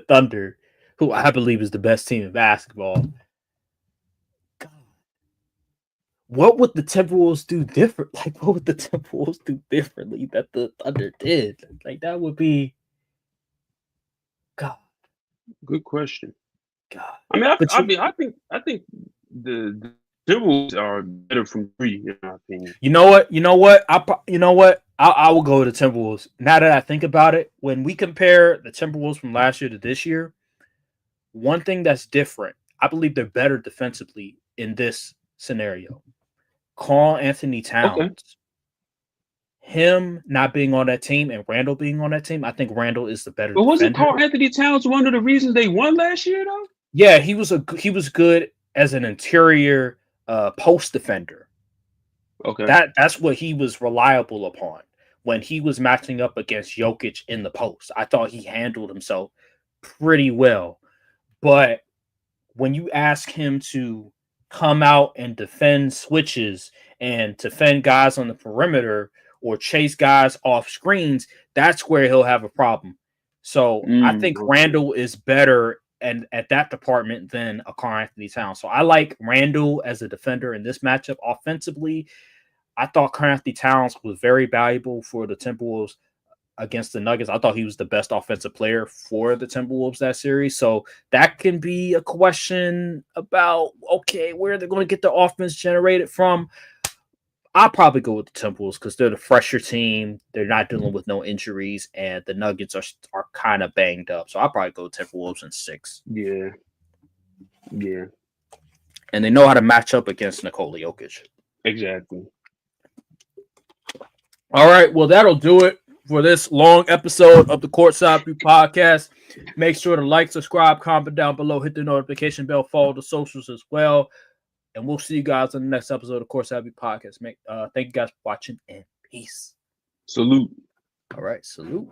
Thunder, who I believe is the best team in basketball, God, what would the Timberwolves do different? Like, what would the Timberwolves do differently that the Thunder did? Like, that would be, God, Good question. God. I mean, I think the Timberwolves are better from 3, in my opinion. You know what? I will go with the Timberwolves. Now that I think about it, when we compare the Timberwolves from last year to this year, one thing that's different, I believe they're better defensively in this scenario. Karl Anthony Towns, Okay. him not being on that team and Randall being on that team, I think Randall is the better But wasn't defender. Karl Anthony Towns one of the reasons they won last year, though? Yeah, he was good as an interior post defender. Okay. That's what he was reliable upon when he was matching up against Jokic in the post. I thought he handled himself pretty well. But when you ask him to come out and defend switches and defend guys on the perimeter or chase guys off screens, that's where he'll have a problem. So I think Okay. Randall is better and at that department than a Karl Anthony Towns. So I like Randall as a defender in this matchup. Offensively, I thought Karl Anthony Towns was very valuable for the Timberwolves against the Nuggets. I thought he was the best offensive player for the Timberwolves that series. So that can be a question about, okay, where they're going to get the offense generated from. I'll probably go with the Timberwolves because they're the fresher team. They're not dealing with no injuries, and the Nuggets are kind of banged up. So I'll probably go Timberwolves in 6. Yeah. Yeah. And they know how to match up against Nikola Jokic. Exactly. All right, well, that'll do it for this long episode of the Courtside View podcast. Make sure to like, subscribe, comment down below, hit the notification bell, follow the socials as well. And we'll see you guys on the next episode of Courtside View podcast. Thank you guys for watching, and peace. Salute. All right, salute.